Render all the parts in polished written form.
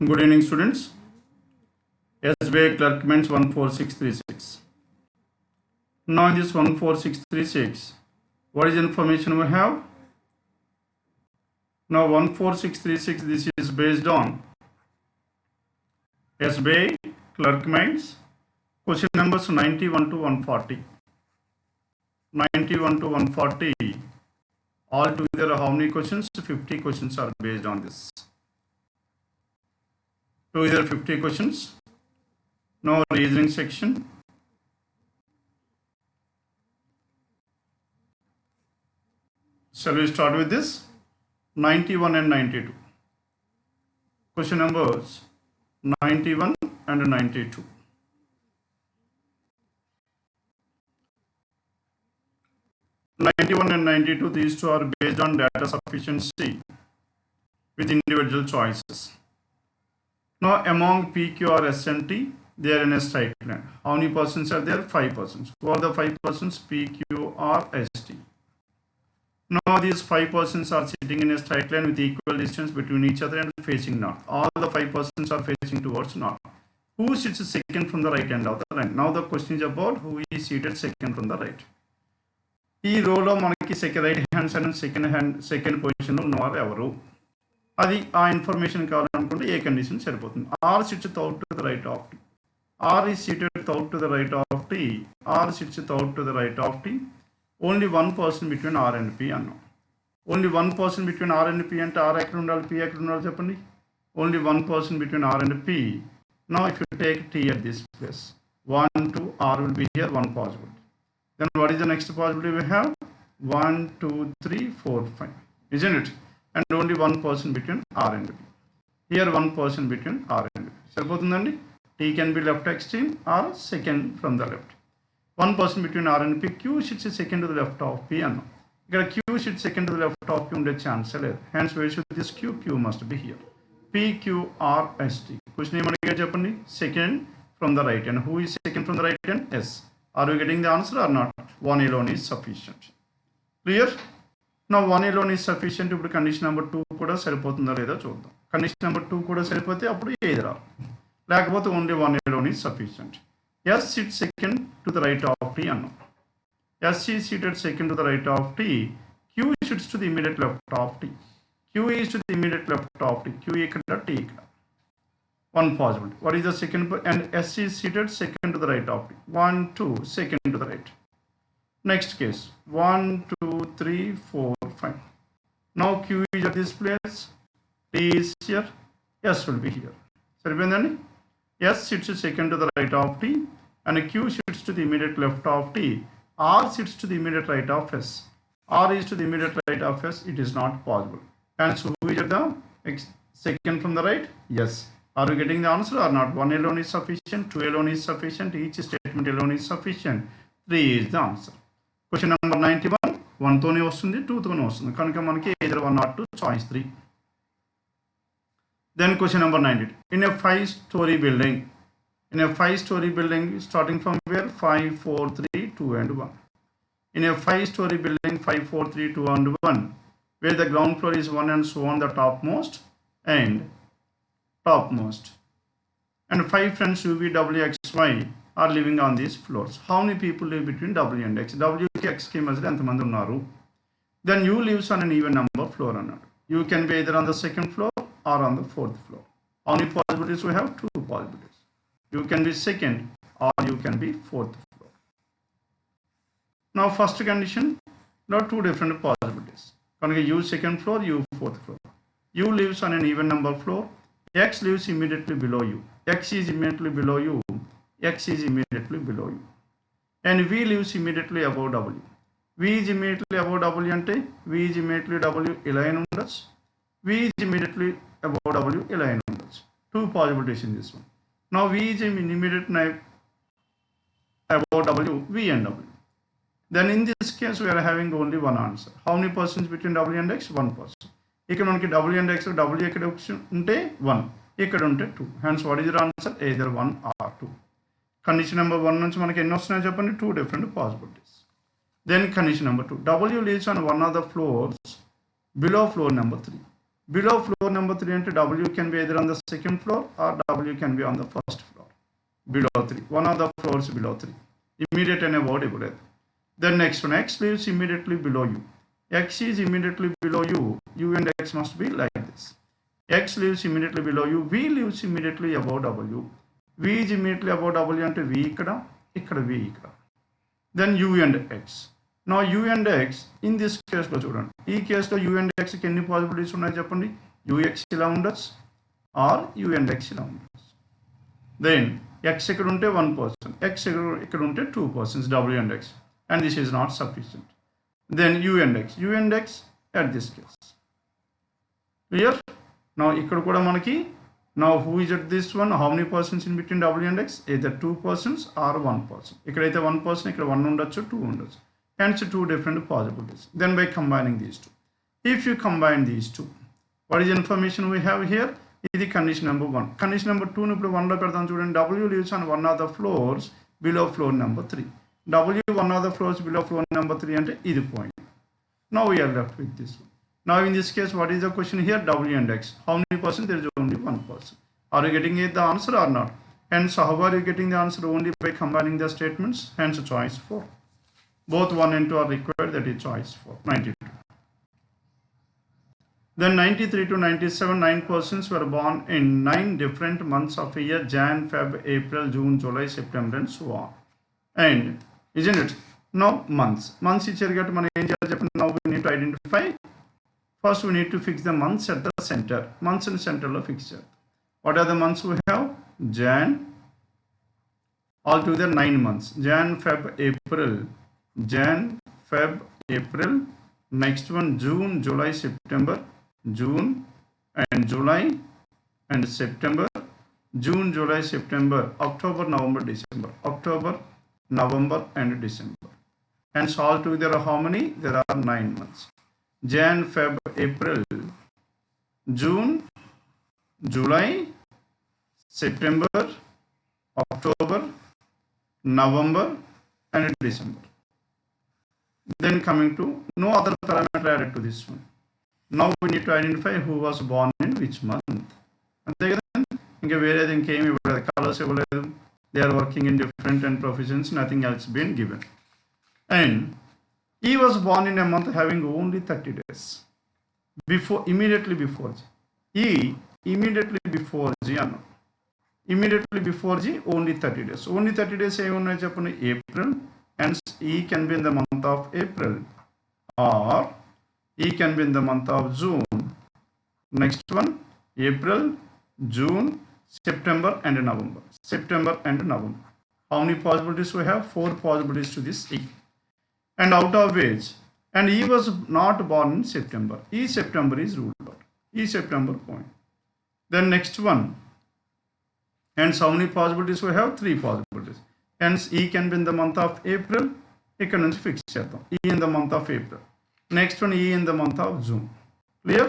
Good evening, students. SBI Clerk Preliminary 14636. Now, in this 14636, what is the information we have? Now, 14636, this is based on SBI Clerk Preliminary question numbers 91 to 140. 91 to 140. Altogether, how many questions? 50 questions are based on this. Together 50 questions. Now reasoning section. Shall we start with this? 91 and 92. Question numbers 91 and 92. '91 and 92, these two are based on data sufficiency with individual choices. Now, among P, Q, R, S, and T, they are in a straight line. How many persons are there? 5 persons. Who are the 5 persons? P, Q, R, S, T. Now, these 5 persons are sitting in a straight line with equal distance between each other and facing north. All the 5 persons are facing towards north. Who sits second from the right end of the line? Now, the question is about who is seated second from the right. ఈ రోలో మనకి right hand side second పొజిషన్లో ఉన్నవారు ఎవరు, అది ఆ information కావాలనుకుంటే ఏ కండిషన్ సరిపోతుంది. ఆర్ సిట్స్ థౌట్ to the right of T, R is seated థౌట్ to the right of T, R sits థౌట్ to the right of T. Only 1 person between R and P అన్నాం. Only 1 person between R and P అంటే R ఎక్కడ ఉండాలి, P ఎక్కడ ఉండాలి చెప్పండి. Only 1 person between R and P. Now if you take T at this place, 1, 2, R will be here, 1 possibility. Then what is the next possibility we have? 1, 2, 3, 4, 5, isn't it? And only 1 person between R and B. Here 1 person between R and B. Saripotundandi? T can be left extreme or second from the left. 1 person between R and P. Q sits second to the left of P. Here Q sits second to the left of P unde chance లేదు. Hence where should this Q? Q must be here. P, Q, R, S, T. Question ఏమడిగా చెప్పండి? Second from the right. And who is second from the right hand? S. Are we getting the answer or not? 1 alone is sufficient. Clear? Now 1 alone is sufficient. ఇప్పుడు condition number 2 కూడా సరిపోతుందా లేదా చూద్దాం. Condition number 2 కూడా సరిపోతే అప్పుడు ఏది రాదు, లేకపోతే only 1 alone is sufficient. S sits second to the right of T అన్నాం. S is seated second to the right of T. Q sits to the immediate left of T. Q is to the immediate left of T. Q ఇక్కడ, T ఇక్కడ. 1 possibility. What is the second? And S is seated second to the right of T. 1, 2, second to the right. Next case, 1, 2, 3, 4, 5. Now Q is at this place, T is here, S will be here. Saripindandi? S sits second to the right of T and Q sits to the immediate left of T. R sits to the immediate right of S. R is to the immediate right of S. It is not possible. And so who is at the second from the right? Yes. Are we getting the answer or not? 1 alone is sufficient, 2 alone is sufficient, each statement alone is sufficient. 3 is the answer. Question number 91, 1 తోనే వస్తుంది, 2 తోనే వస్తుంది, కనుక మనకి either 1 or 2, choice 3. Then question number 92. In a 5-story building, starting from where? 5, 4, 3, 2 and 1. In a 5-story building, 5, 4, 3, 2 and 1, where the ground floor is 1 and so on the topmost, and 5 friends U, V, W, X, Y are living on these floors. How many people live between W and X? W ki X ki మధ్యలో ఎంతమంది ఉన్నారు? Then U lives on an even number floor అన్నాడు. You can be either on the second floor or on the 4th floor. How many possibilities we have? 2 possibilities. You can be second or you can be 4th floor. Now first condition, there are 2 different possibilities. కనుక U second floor, U 4th floor. U lives on an even number floor. X lives immediately below you. X is immediately below you. X is immediately below you. And V lives immediately above W. V is immediately above W అంటే V is immediately W ఇలా అయినా ఉండొచ్చు. V is immediately above W ఇలా అయినా ఉండొచ్చు. 2 possibilities in this one. Now V is immediately above W, V and W. Then in this case we are having only one answer. How many persons between W and X? 1 person. ఇక్కడ మనకి W and X, W ఇక్కడ ఉంటే 1, ఇక్కడ ఉంటే 2. Hence what is your answer? Either 1 or 2. Condition number 1 నుంచి మనకి ఎన్ని వస్తున్నాయో చెప్పండి? 2 different possibilities. Then condition number 2. W lives on one of the floors below floor number 3. Below floor number 3 అంటే W can be either on the second floor or W can be on the first floor. Below 3. One of the floors below 3. Immediate అనే word ఇవ్వలేదు. Then next one, X lives immediately below you. X is immediately below you. U and X must be like this. X lives immediately below you. V lives immediately above W. V is immediately above W అంటే V ఇక్కడ V ఇక్కడ. Then U and X. Now U and X in this case లో చూడండి. ఈ కేసులో U and X కి ఎన్ని possibilities ఉన్నాయి చెప్పండి. UX ఇలా ఉండొచ్చు or U and X ఇలా ఉండొచ్చు. Then X ఇక్కడ ఉంటే 1%, X ఇక్కడ ఉంటే 2%, W and X, and this is not sufficient. Then U and X at this case. Clear? Now ఇక్కడ కూడా మనకి now who is at this one, how many persons in between W and X, either 2 persons or 1 person. ఇక్కడైతే 1 person, ఇక్కడ 1 ఉండొచ్చు, 2 ఉండొచ్చు. Hence two different possibilities. Then by combining these two, if you combine these two, what is the information we have here? This is condition number 1. Condition number 2 nu ippudu 1 lo pedam chudandi. W lives on one of the floors below floor number 3. W one of the floors below floor number 3 ante idi point. Now we are left with this one. Now in this case, what is the question here? W and X. How many percent? There is only 1 person. Are you getting it the answer or not? Hence, how are you getting the answer? Only by combining the statements. Hence choice 4. Both 1 and 2 are required, that is choice 4, 92. Then 93 to 97, 9 persons were born in 9 different months of a year, Jan, Feb, April, June, July, September, and so on. And, isn't it? Now, months. Months each year, now we need to identify. First, we need to fix the months at the center. Months in the center of fixture. What are the months we have? Jan, altogether 9 months. Jan, Feb, April. Jan, Feb, April. Next one, June, July, September. June and July and September. June, July, September. October, November, December. October, November and December. And so altogether how many? There are 9 months. Jan, Feb, April, June, July, September, October, November and December. Then coming to no other parameter added to this one. Now we need to identify who was born in which month. అంతే కదా, ఇంకా వేరేది ఇంకేమి ఇవ్వలేదు, colours ఇవ్వలేదు. They are working in different and professions, nothing else been given. And he was born in a month having only 30 days. Immediately before G. He immediately before G అన్నాం. Immediately before G only 30 days. Only 30 days ఏమి ఉన్నాయి చెప్పండి? April. Hence, E can be in the month of April or E can be in the month of June. Next one, April, June, September and November. September and November. How many possibilities we have? 4 possibilities to this E. And out of which, and E was not born in September. E September is ruled out. E September point. Then next one. Hence, how many possibilities we have? 3 possibilities. Hence, E can be in the month of April. ఇక్కడ నుంచి fix చేద్దాం. E in the month of April. Next one, E in the month of June. Clear?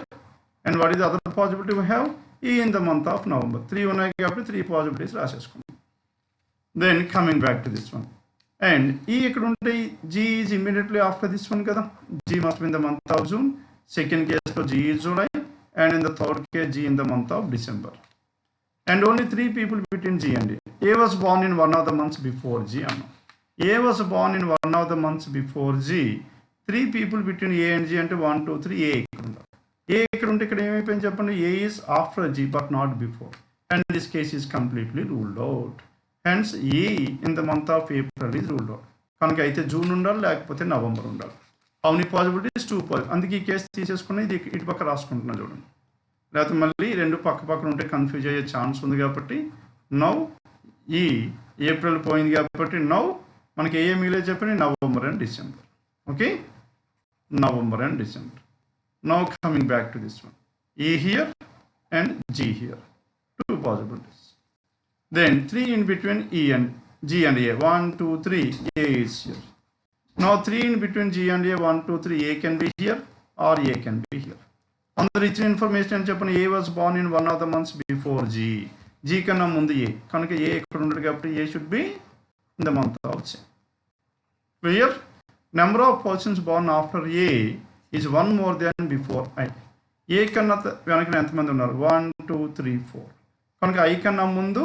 And what is the other possibility we have? E in the month of November. 3 ఉన్నాయి కాబట్టి 3 possibilities రాసేసుకుందాం. Then coming back to this one. And E ఇక్కడ ఉంటే G is immediately after this one కదా. G must be in the month of June. Second case లో G is July. And in the third case, G in the month of December. And only 3 people between G and A. A was born in one of the months before G. A was born in one of the months before G. 3 people between A and G అంటే 1, 2, 3. A ఇక్కడ ఉండాలి. A ఇక్కడ ఉంటే ఇక్కడ ఏమైపోయింది చెప్పండి? A is after G but not before. And this case is completely ruled out. Hence, A in the month of April is ruled out. కనుక అయితే జూన్ ఉండాలి, లేకపోతే నవంబర్ ఉండాలి. How many possibilities? 2 possibilities. అందుకే ఈ కేసు తీసేసుకుని ఇది ఇటు పక్క రాసుకుంటున్నా చూడండి. లేకపోతే మళ్ళీ 2 పక్కన ఉంటే కన్ఫ్యూజ్ అయ్యే ఛాన్స్ ఉంది కాబట్టి నౌ ఈ ఏప్రిల్ పోయింది కాబట్టి నౌ మనకి ఏ మిగిలే చెప్పండి? November and December. Okay, November and December. Now coming back to this one, A here and G here, 2 possibilities. Then 3 in between E and G and A. 1, 2, 3. A is here. Now 3 in between G and A. 1, 2, 3. A can be here or A can be here. Under rich information అని చెప్పండి, A was born in one of the months before G. G కన్నా ముందు A, కనుక A ఇక్కడ ఉండదు కాబట్టి A should be in the month of J. Clear? Number of persons born after A is 1 more than before I. ఏ కన్నా వెనకన ఎంతమంది ఉన్నారు? 1 2 3 4. కనుక I కన్నా ముందు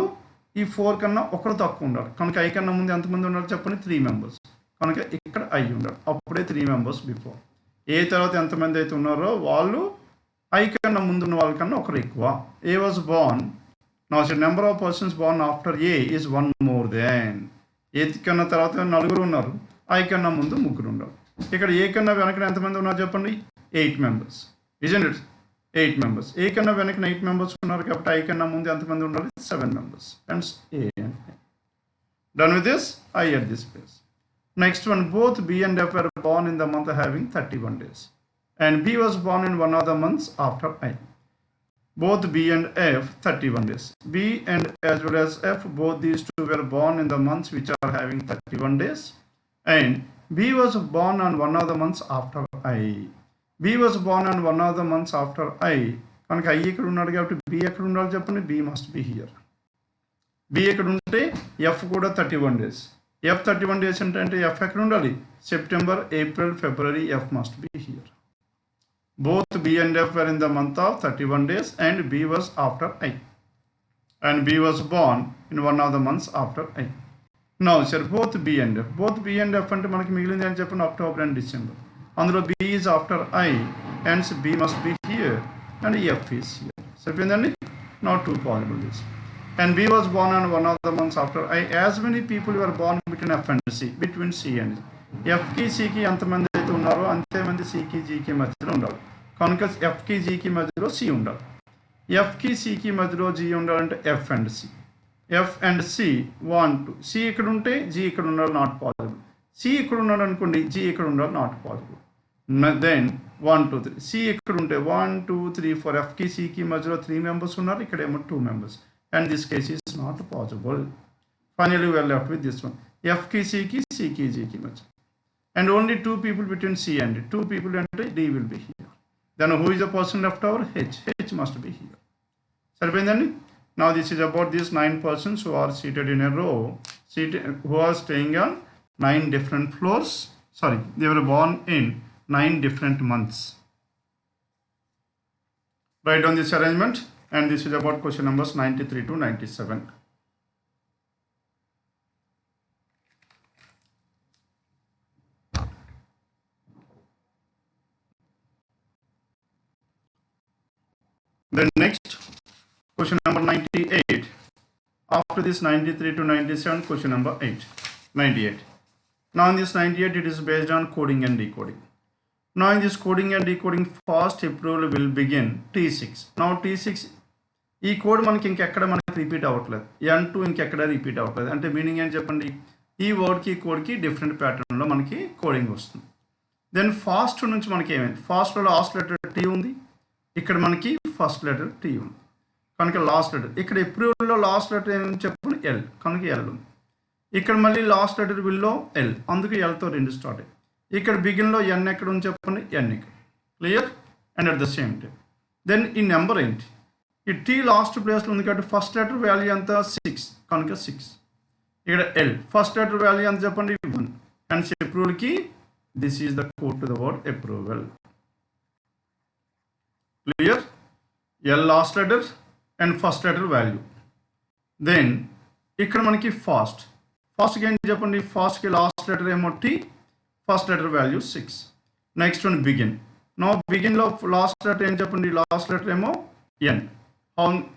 ఈ 4 కన్నా ఒకరు తక్కువ ఉండాలి. కనుక I కన్నా ముందు ఎంతమంది ఉండాలి చెప్పండి? 3 మెంబర్స్. కనుక ఇక్కడ I ఉండాలి. అప్పుడే 3 మెంబర్స్ బిఫోర్. ఏ తర్వాత ఎంతమంది అయితే ఉన్నారో వాళ్ళు I కన్నా ముందు ఉన్న వాళ్ళకన్నా ఒకరు ఎక్కువ. A was born. Now the number of persons born after A is 1 more than. ఏ కన్నా తర్వాత నలుగురు ఉన్నారు. I కన్నా ముందు ముగ్గురు ఉండాలి. ఇక్కడ ఏ కన్నా వెనకన ఎంతమంది ఉన్నారు చెప్పండి? 8 members. Isn't it? 8 members. A కన్నా వెనకన 8 members ఉన్నారు కాబట్టి I కన్నా ముందు ఎంతమంది ఉండాలి? 7 members. Hence A and A. Done with this? I at this place. Next one, both B and F were born in the month having 31 days. And B was born in one of the months after I. Both B and F 31 days. B and as well as F, both these two were born in the months which are having 31 days. And B was born on one of the months after I. B was born on one of the months after I. కనుక I ఇక్కడ ఉన్నాడు కాబట్టి B ఎక్కడ ఉండాలి చెప్పండి? B must be here. B ఎక్కడ ఉంటే F కూడా 31 days. F 31 days అంటే F ఎక్కడ ఉండాలి? September, April, February. F must be here. Both B and F were in the month of 31 days and B was after I. And B was born in one of the months after I. Now sir, both B and F. Both B and F అంటే మనకి మిగిలింది అని చెప్పండి October and December. అందులో B is after I, hence B must be here and F is here. సరిపోయిందండి? Not too possible this. And B was born on one of the months after I. As many people were born between F and C, between C and F కి C కి ఎంతమంది అయితే ఉన్నారో అంతేమంది C కి G కి మధ్యలో ఉండాలి. కనుక F కి G కి మధ్యలో C ఉండాలి. F కి C కి మధ్యలో G ఉండాలంటే F and C. F and C 1 2. C ఇక్కడ ఉంటే G ఇక్కడ ఉండాలి, నాట్ పాసిబుల్. C ఇక్కడ ఉన్నాడు అనుకోండి, G ఇక్కడ ఉండాలి, నాట్ పాసిబుల్. Then 1 2 3. C ఇక్కడ ఉంటే 1 2 3 4. F కి C కి మధ్యలో 3 మెంబర్స్ ఉన్నారు, ఇక్కడేమో 2 members. And this case is not possible. Finally we are left with this one. F కి C కి C కి G కి మధ్య. And only 2 people between C and D. 2 people and D will be here. Then who is the person left over? H. H must be here. Sarvendani? Now this is about these 9 persons who are seated in a row, who are staying on 9 different floors. Sorry, they were born in 9 different months. Write down this arrangement, and this is about question numbers 93 to 97. Then next, question number 98. After this 93 to 97, question number 98. Now in this 98, it is based on coding and decoding. Now in this coding and decoding, fast approval will begin T6. Now T6, ఈ code మనకి ఇంకెక్కడ మనకి repeat అవ్వట్లేదు. N2 ఇంకెక్కడ repeat అవ్వట్లేదు. అంటే meaning ఏం చెప్పండి? ఈ వర్డ్కి కోడ్కి డిఫరెంట్ ప్యాటర్న్లో మనకి కోడింగ్ వస్తుంది. దెన్ ఫాస్ట్ నుంచి మనకి ఏమైంది? ఫాస్ట్లో లాస్ట్ లెటర్ T ఉంది, ఇక్కడ మనకి ఫస్ట్ లెటర్ T ఉంది, కనుక లాస్ట్ లెటర్. ఇక్కడ అప్రూవల్లో లాస్ట్ లెటర్ ఏమని చెప్పండి? L, కనుక L ఉంది. ఇక్కడ మళ్ళీ లాస్ట్ లెటర్ విల్లో L, అందుకు Lతో 2 స్టార్ట్ అయ్యి. ఇక్కడ బిగిన్లో N ఎక్కడ ఉంది చెప్పండి? N ఇక్కడ. Clear? And at the same time then ఈ నెంబర్ ఏంటి? ఈ T లాస్ట్ ప్లేస్లో ఉంది కాబట్టి ఫస్ట్ లెటర్ వాల్యూ ఎంత? 6, కనుక 6. ఇక్కడ L ఫస్ట్ లెటర్ వాల్యూ ఎంత చెప్పండి? 1. అండ్ అప్రూవల్కి this is the code to the word approval. Clear? L last letter and first letter value. Then ఇక్కడ మనకి ఫాస్ట్ ఏం చెప్పండి? ఫాస్ట్కి లాస్ట్ లెటర్ ఏమో T, first letter value 6. Next one begin. No బిగిన్లో లాస్ట్ లెటర్ ఏం చెప్పండి? లాస్ట్ లెటర్ ఏమో N,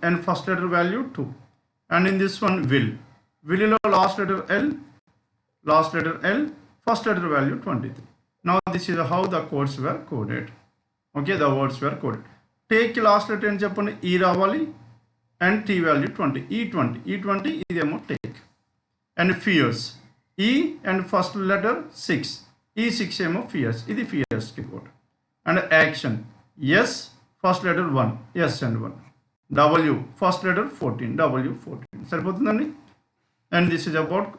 and first letter value 2. And in this one విల్లో last letter L, first letter value 23. Now this is how the codes were coded. Okay, the words were coded. టేక్కి last letter ఏం చెప్పండి? ఈ రావాలి, and T value 20. E20 ఇదేమో take. And fierce E and first letter 6, E6 ఏమో fierce, ఇది ఫియర్స్కి code. And action S first letter 1, S and 1. W first letter 14, W14. సరిపోతుందండి. And this is about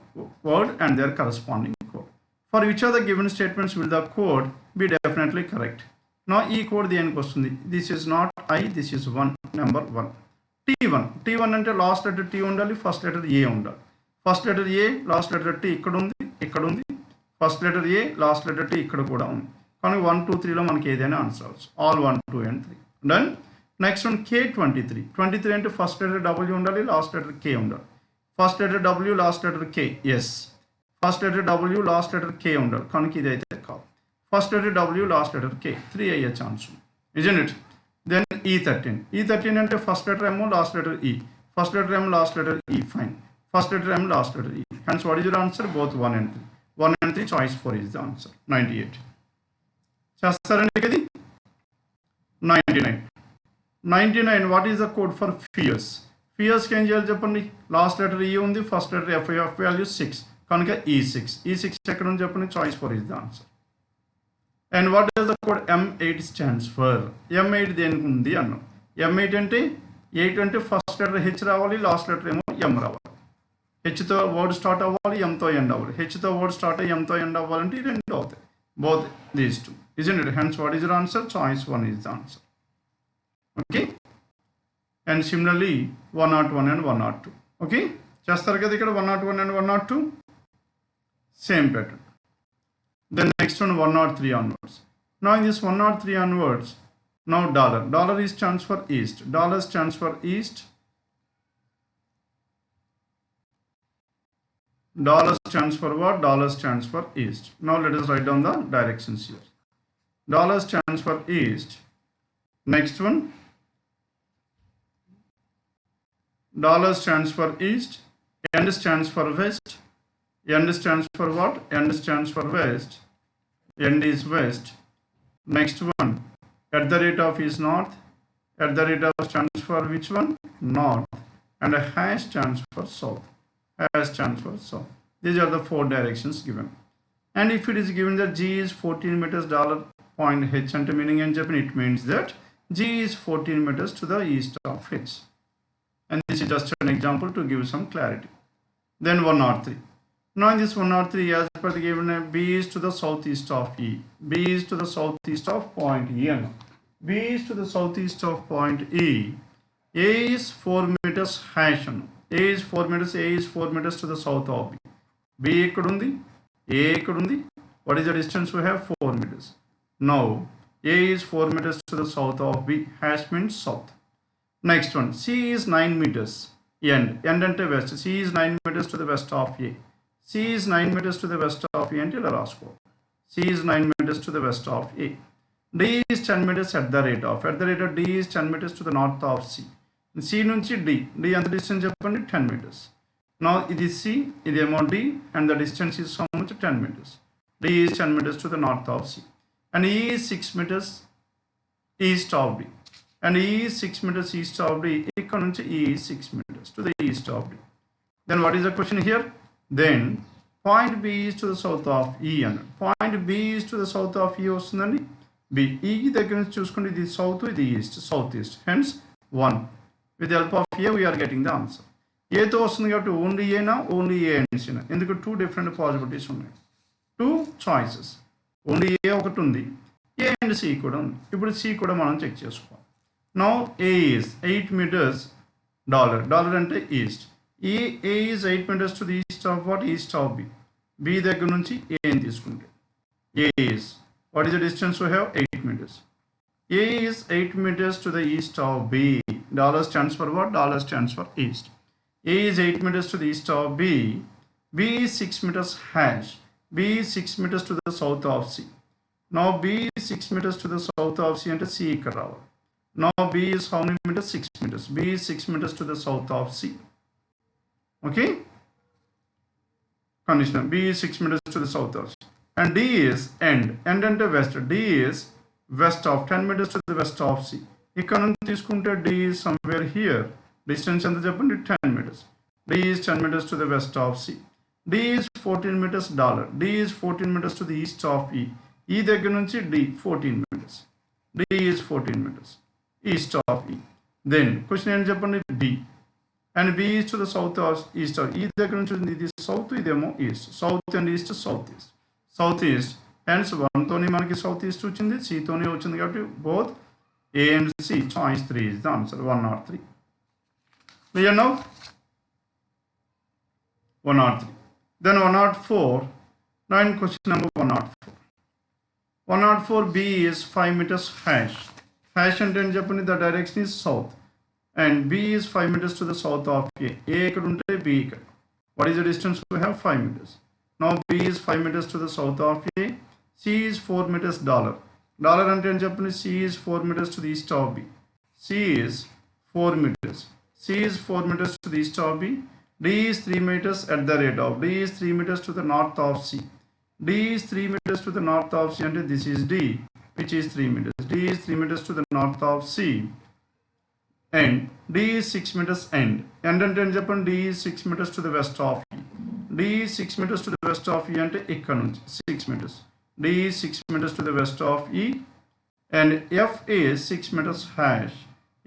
word and their corresponding code. For which are the given statements will the code be definitely correct. నా ఈ code దేనికి వస్తుంది? This is not I, this is 1, number 1. T1 అంటే last letter T ఉండాలి, first letter A ఉండాలి. First letter A, last letter T ఇక్కడ ఉంది. First letter A, last letter T ఇక్కడ కూడా ఉంది. కనుక 1 2 3లో మనకి ఏదైనా ఆన్సర్ అవచ్చు. All 1 2 and 3. Done. Next one K23. 23 అంటే ఫస్ట్ లెటర్ W ఉండాలి, లాస్ట్ లెటర్ K ఉండాలి. First letter W, last letter K. Yes, first letter W, last letter K ఉండాలి. కనుక ఇది అయితే కాదు. First letter W, last letter K. 3 అయ్యే chance ఉంది. Isn't it? Then E13. E13 అంటే first letter M, last letter E. First letter M, last letter E. Fine. First letter M, last letter E. Hence, what is your answer? Both 1 and 3. 1 and 3, choice 4 is the answer. 98. Chastarandi kadi? 99. 99, what is the code for fierce? Fierce can you చెప్పండి? Last letter E ఉంది, first letter F value 6. కనుక E6. E6 ఎక్కడ ఉంది చెప్పండి? Choice 4 is the answer. And what does the code M8 stands for? M8 దేనికి ఉంది అన్నాం. M8 అంటే 8 అంటే ఫస్ట్ లెటర్ H రావాలి, లాస్ట్ లెటర్ ఏమో M రావాలి. హెచ్తో వర్డ్ స్టార్ట్ అవ్వాలి, ఎంతో ఎండ్ అవ్వాలి. హెచ్తో వర్డ్ స్టార్ట్ అయ్యి ఎంతో ఎండ్ అవ్వాలంటే ఈ రెండు అవుతాయి. Both these two. Isn't it? Hence, what is your answer? Choice 1 is the answer. Okay. And similarly, 101 and 102. Okay. చేస్తారు కదా ఇక్కడ 101 and 102. Same pattern. Then next one 103 onwards. Now in this 103 onwards, now dollar. Dollar is stands for east. Dollar stands for east. Dollar stands for what? Dollar stands for east. Now let us write down the directions here. Dollar stands for east. Next one. Dollar stands for east. End stands for west. End stands for what? End stands for west. End is west. Next one. At the rate of is north. At the rate of stands for which one? North. And a hash stands for south. Hash stands for south. These are the 4 directions given. And if it is given that G is 14 meters dollar point H ante meaning and Japan, it means that G is 14 meters to the east of H. And this is just an example to give some clarity. Then 103. Now in this 103, as per the given, B is to the southeast of E. B is to the southeast of point E. B is to the southeast of point E. A is 4 meters hash. A is 4 meters. A is 4 meters to the south of B. B ekkudundi, A ekkudundi. What is the distance we have? 4 meters. Now A is 4 meters to the south of B. Hash means south. Next one, C is 9 meters. End ante west. C is 9 meters to the west of A. C is 9 meters to the west of A ante ila rasko. C is 9 meters to the west of A. D is 10 meters at the rate of. At the rate of D is 10 meters to the north of C. C nunchi D. D anta distance cheppandi? 10 meters. Now it is C, it is amount D, and the distance is how much? 10 meters. D is 10 meters to the north of C. And E is 6 meters east of D. And E is 6 meters east of D. E is 6 meters to the east of D. Then what is the question here? Then point B is to the south of E. And point B is to the south of E వస్తుందండి. B. E దగ్గర నుంచి చూసుకుంటే ఇది south, ఇది east, southeast. Hence 1. With the help of A, we are getting the answer. ఏతో వస్తుంది కాబట్టి only ఏనా, ఓన్లీ ఏ అండ్ సినా. ఎందుకు 2 డిఫరెంట్ పాసిబిలిటీస్ ఉన్నాయి. 2 చాయిసెస్. ఓన్లీ ఏ ఒకటి ఉంది, ఏ అండ్ సి కూడా ఉంది. ఇప్పుడు సి కూడా మనం చెక్ చేసుకోవాలి. Now A is 8 meters dollar. Dollar అంటే east. A is 8 meters to the east of what? East of B. B దగ్గర నుంచి ఏ అని తీసుకుంటే A is what is the distance we have? 8 meters. A is 8 meters to the east of B. Dollar stands for what? Dollar stands for east. A is 8 meters to the east of B. B is 6 meters hash. B is 6 meters to the south of C. Now B is 6 meters to the south of C and C ikkada ravali. Now B is how many meters? 6 meters. B is 6 meters to the south of C. Okay? Conditional. B is 6 meters to the south of C. And D is end. End ante west. D is west of 10 meters to the west of C. Ikkada nunchi తీసుకుంటే D is somewhere here. Distance ఎంత చెప్పండి? 10 meters. D is 10 meters to the west of C. D is 14 meters dollar. D is 14 meters to the east of E. E దగ్గర నుంచి D 14 meters. D is 14 meters east of E. Then question ఏంటి చెప్పండి? D. And B is to the south of east of E దగ్గర నుంచి ఇది south, ఇదేమో east. South and east, southeast. Southeast. Hence 1 తోని మనకి south east వచ్చింది, C తోనే వచ్చింది కాబట్టి both A and C. Choice 3 is the answer. 103. Clear now? 103. Then 104. Now in question number 104. 104 B is 5 meters hash. hash అంటే ఏం చెప్పండి, the direction is south and B is 5 meters to the south of A. A ఇక్కడ ఉంటే B ఇక్కడ. What is the distance? We have 5 meters. Now B is 5 meters to the south of A. C is 4 meters dollar. Dollar అంటే ఏం చెప్పండి, C is 4 meters to the east of B. C is 4 meters. C is 4 meters to the east of B. D is 3 meters at the rate of. D is 3 meters to the north of C. D is 3 meters to the north of C, and this is D, which is 3 meters. D is 3 meters to the north of C, and D is 6 meters end. End అంటే ఏం చెప్పండి, D is 6 meters to the west of E. D is 6 meters to the west of E అంటే ఇక్కడ నుంచి 6 meters. D is 6 meters to the west of E, and F is 6 meters hash.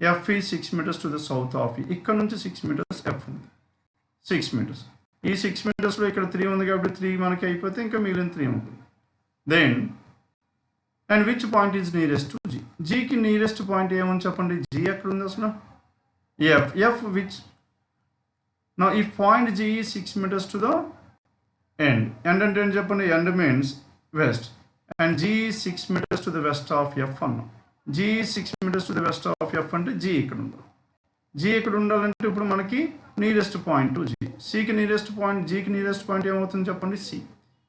F is 6 meters to the south of E. ఇక్కడ నుంచి 6 meters F ఉంది, 6 meters. ఈ 6 మీటర్స్లో ఇక్కడ 3 ఉంది కాబట్టి 3 మనకి అయిపోతే ఇంకా మిగిలిన 3 ఉంటుంది. Then and which point is nearest to G. జీకి నియరెస్ట్ పాయింట్ ఏమని చెప్పండి, జీ ఎక్కడ ఉంది అసలు, ఎఫ్. ఎఫ్ విచ్ నా ఈ point G 6 meters to the end. End అంటే ఏం చెప్పండి, end means west, and G 6 meters to the west of F అన్నాం. G 6 meters to the west of F అంటే జీ ఇక్కడ ఉంది. జీ ఇక్కడ ఉండాలంటే ఇప్పుడు మనకి నియరెస్ట్ పాయింట్ టు జీ. సికి నియరెస్ట్ పాయింట్, జీకి నియరెస్ట్ పాయింట్ ఏమవుతుంది చెప్పండి, సి.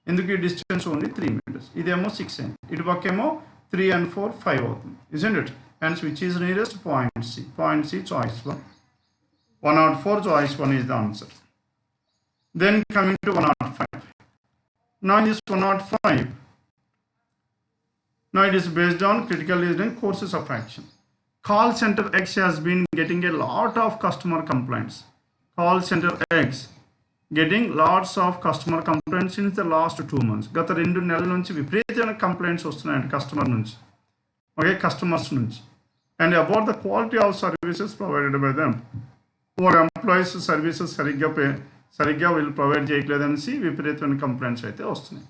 ఎందుకు ఈ డిస్టెన్స్ ఓన్లీ 3 meters. ఇదేమో 6 అయింది, ఇటు పక్కేమో 3 and 4 5 అవుతుంది, isn't it? And which is nearest point C. Point C choice 1. 104 choice 1 is the answer. Then coming to 105. Now in this 105, now it is based on critical reasoning courses of action. Call center X has been getting a lot of customer complaints. Call center X getting lots of customer complaints since the last 2 months. గత 2 నెలల నుంచి విపరీతమైన complaints వస్తున్నాయండి customer నుంచి, ఓకే, customers నుంచి. And about the quality of services provided by them. వాళ్ళ employees services సరిగ్గా వీళ్ళు ప్రొవైడ్ చేయట్లేదనేసి విపరీతమైన కంప్లైంట్స్ అయితే వస్తున్నాయి.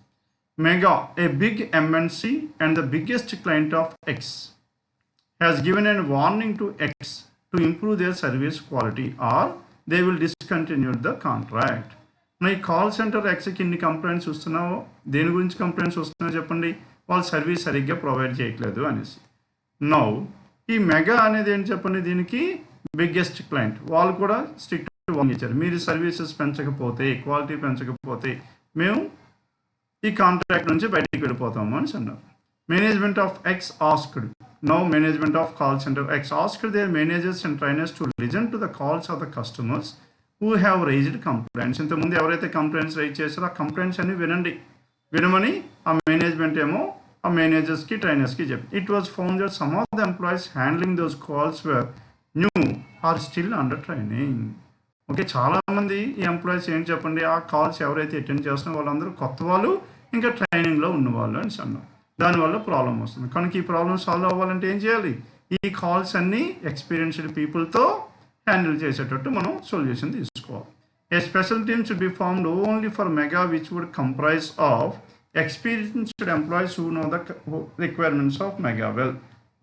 Mega, a big MNC and the biggest client of X has given a warning to X to improve their service quality or they will discontinue the contract. నా ఈ call centre ఎక్స్కి ఇన్ని complaints వస్తున్నావు, దేని గురించి complaints వస్తున్నాయో చెప్పండి, వాళ్ళు service సరిగ్గా ప్రొవైడ్ చేయట్లేదు అనేసి. నౌ ఈ మెగా అనేది ఏంటి చెప్పండి, దీనికి బిగ్గెస్ట్ క్లయింట్. వాళ్ళు కూడా స్ట్రిక్ట్ వార్నింగ్ ఇచ్చారు, మీరు సర్వీసెస్ పెంచకపోతే, క్వాలిటీ పెంచకపోతే మేము ఈ కాంట్రాక్ట్ నుంచి బయటికి వెళ్ళిపోతాము అని అన్నారు. Management of X asked. Now management of call center X asked their managers and trainers to listen to the calls of the customers who have raised complaints. ఇంతకుముందు ఎవరైతే కంప్లైంట్స్ రైజ్ చేశారో ఆ కంప్లైంట్స్ అన్ని వినమని ఆ మేనేజ్మెంట్ ఏమో ఆ మేనేజర్స్కి ట్రైనర్స్కి చెప్పి. It was found that some of the employees handling those calls were new are still under training. Okay, చాలామంది ఈ ఎంప్లాయీస్ ఏంటి చెప్పండి, ఆ కాల్స్ ఎవరైతే అటెండ్ చేస్తున్నారో వాళ్ళందరూ కొత్త వాళ్ళు, ఇంకా ట్రైనింగ్లో ఉన్నవాళ్ళు అని అన్నారు. దానివల్ల ప్రాబ్లం వస్తుంది. కనుక ఈ ప్రాబ్లమ్ సాల్వ్ అవ్వాలంటే ఏం చేయాలి, ఈ కాల్స్ అన్నీ ఎక్స్పీరియన్స్డ్ పీపుల్తో హ్యాండిల్ చేసేటట్టు మనం సొల్యూషన్ తీసుకోవాలి. A special team should be formed only for Mega which would comprise of experienced employees who know the requirements of Mega well.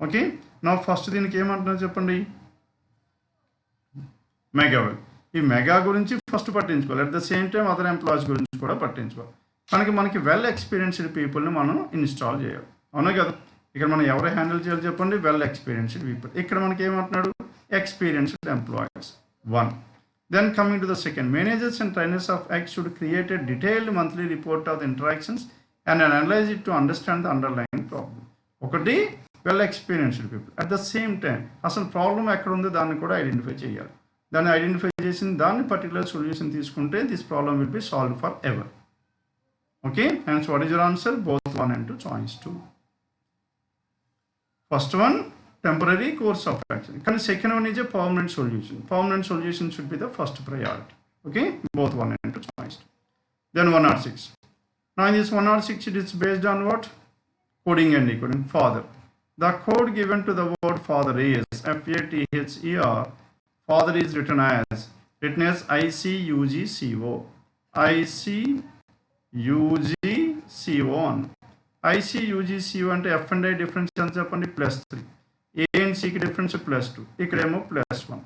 Okay, నా ఫస్ట్ దీనికి ఏమంటున్నారు చెప్పండి, మెగా వెల్. ఈ మెగా గురించి ఫస్ట్ పట్టించుకోవాలి, at the same time other employees గురించి కూడా పట్టించుకోవాలి. కనుక మనకి వెల్ ఎక్స్పీరియన్స్డ్ పీపుల్ని మనం ఇన్స్టాల్ చేయాలి, అవునా కదా. ఇక్కడ మనం ఎవరు హ్యాండిల్ చేయాలి చెప్పండి, వెల్ ఎక్స్పీరియన్స్డ్ పీపుల్. ఇక్కడ మనకి ఏమంటున్నాడు, experienced employees 1. Then coming to the second, managers and trainers of X should create a detailed monthly report of the interactions and analyse it to understand the underline problem. ఒకటి well experienced people, at the same time అసలు problem ఎక్కడ ఉందో దాన్ని కూడా identify చేయాలి. దాన్ని identify చేసిన దాన్ని పర్టికులర్ సొల్యూషన్ తీసుకుంటే this problem will be solve for ever. Okay, hence what is your answer? Both 1 and 2, choice 2. First one, temporary course of action. And second one is a permanent solution. Permanent solution should be the first priority. Okay, both 1 and 2, choice 2. Then 106. Now in this 106, it is based on what? Coding and decoding. Father. The code given to the word father is FATHER. Father is written as ICUGCO. ICUGCO. ICUGCO అంటే F and I difference ఎంత చెప్పండి, +3. A and C కి difference +2, ఇక్కడేమో +1.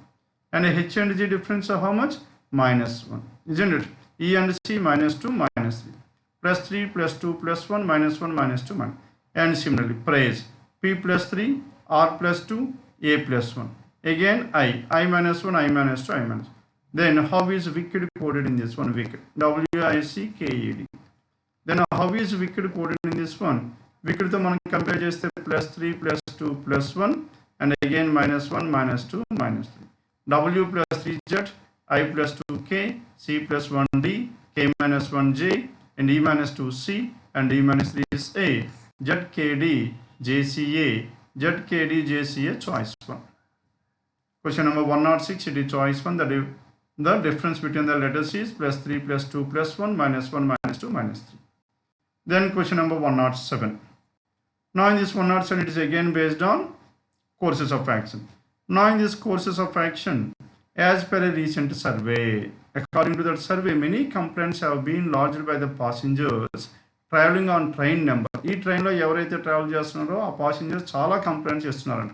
And H and G difference how much, -1. isn't it? E and C -2 -3, +3 +2 +1 -1 -2 -. And similarly praise P +3 R plus 2, A plus 1. Again I minus 1, I minus 2, I minus 2. Then how is wicked coded in this one? Wicked, WICKED. Then how is wicked coded in this one? Wicked to మనం compare చేస్తే plus 3 plus 2 plus 1 and again minus 1 minus 2 minus 3. W plus 3Z, I plus 2K, C plus 1D, K minus 1J, and E minus 2C, and E minus 3 is A. ZKD, JCA, ZKD, JCA, choice 1. Question number 106, it is choice 1. The difference between the letters is plus 3 plus 2 plus 1 minus 1 minus 2 minus 3. Then question number 107. Now in this 107, it is again based on courses of action. Now in this courses of action, as per a recent survey, according to that survey, many complaints have been lodged by the passengers traveling on train number. ఈ ట్రైన్లో ఎవరైతే travel చేస్తున్నారో ఆ passengers చాలా complaints చేస్తున్నారంట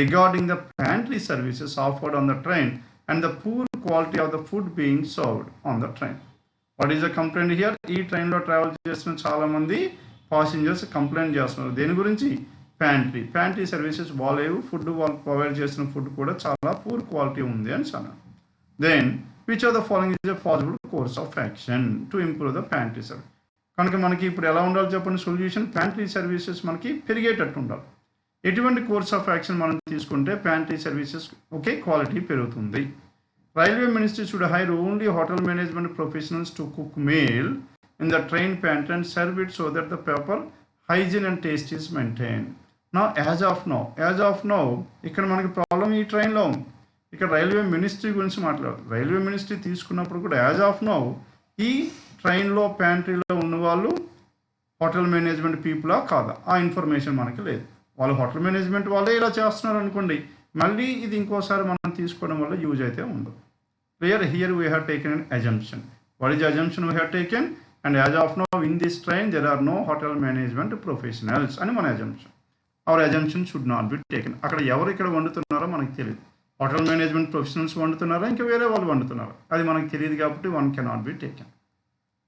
regarding the pantry services offered on the train and the poor quality of the food being served on the train. What is the complaint here? ఈ ట్రైన్లో travel చేస్తున్న చాలా మంది passengers కంప్లైంట్ చేస్తున్నారు దేని గురించి? ప్యాంట్రీ సర్వీసెస్ బాగాలేవు, ఫుడ్ వాళ్ళు ప్రొవైడ్ చేసిన ఫుడ్ కూడా చాలా పూర్ క్వాలిటీ ఉంది అని అన్నారు. Then which of the following is a possible course of action to improve the pantry service? కనుక మనకి ఇప్పుడు ఎలా ఉండాలి చెప్పండి సొల్యూషన్? ప్యాంట్రీ సర్వీసెస్ మనకి పెరిగేటట్టు ఉండాలి. ఎటువంటి కోర్స్ ఆఫ్ యాక్షన్ మనం తీసుకుంటే ప్యాంట్రీ సర్వీసెస్ ఒకే క్వాలిటీ పెరుగుతుంది? Railway ministry should hire only hotel management professionals to cook meal in the train pantry and serve it so that the proper hygiene and taste is maintained. Now as of now ఇక్కడ మనకి problem ఈ ట్రైన్లో ఉంది. ఇక్కడ railway ministry గురించి మాట్లాడుతుంది. Railway ministry తీసుకున్నప్పుడు కూడా యాజ్ ఆఫ్ నౌ ఈ ట్రైన్లో ప్యాంట్రీలో ఉన్న వాళ్ళు హోటల్ మేనేజ్మెంట్ పీపులా కాదా ఆ ఇన్ఫర్మేషన్ మనకి లేదు. వాళ్ళు హోటల్ మేనేజ్మెంట్ వాళ్ళే ఇలా చేస్తున్నారు అనుకోండి, మళ్ళీ ఇది ఇంకోసారి మనం తీసుకోవడం వల్ల యూజ్ అయితే ఉండదు. Clear? Here we have taken an assumption. What is the assumption we have taken? And as of now in this train there are no hotel management professionals అని మన assumption. Our assumption should not be taken. అక్కడ ఎవరు ఇక్కడ వండుతున్నారో మనకు తెలియదు. Hotel management professionals వండుతున్నారా ఇంకా వేరే వాళ్ళు వండుతున్నారా అది మనకు తెలియదు కాబట్టి one cannot be taken.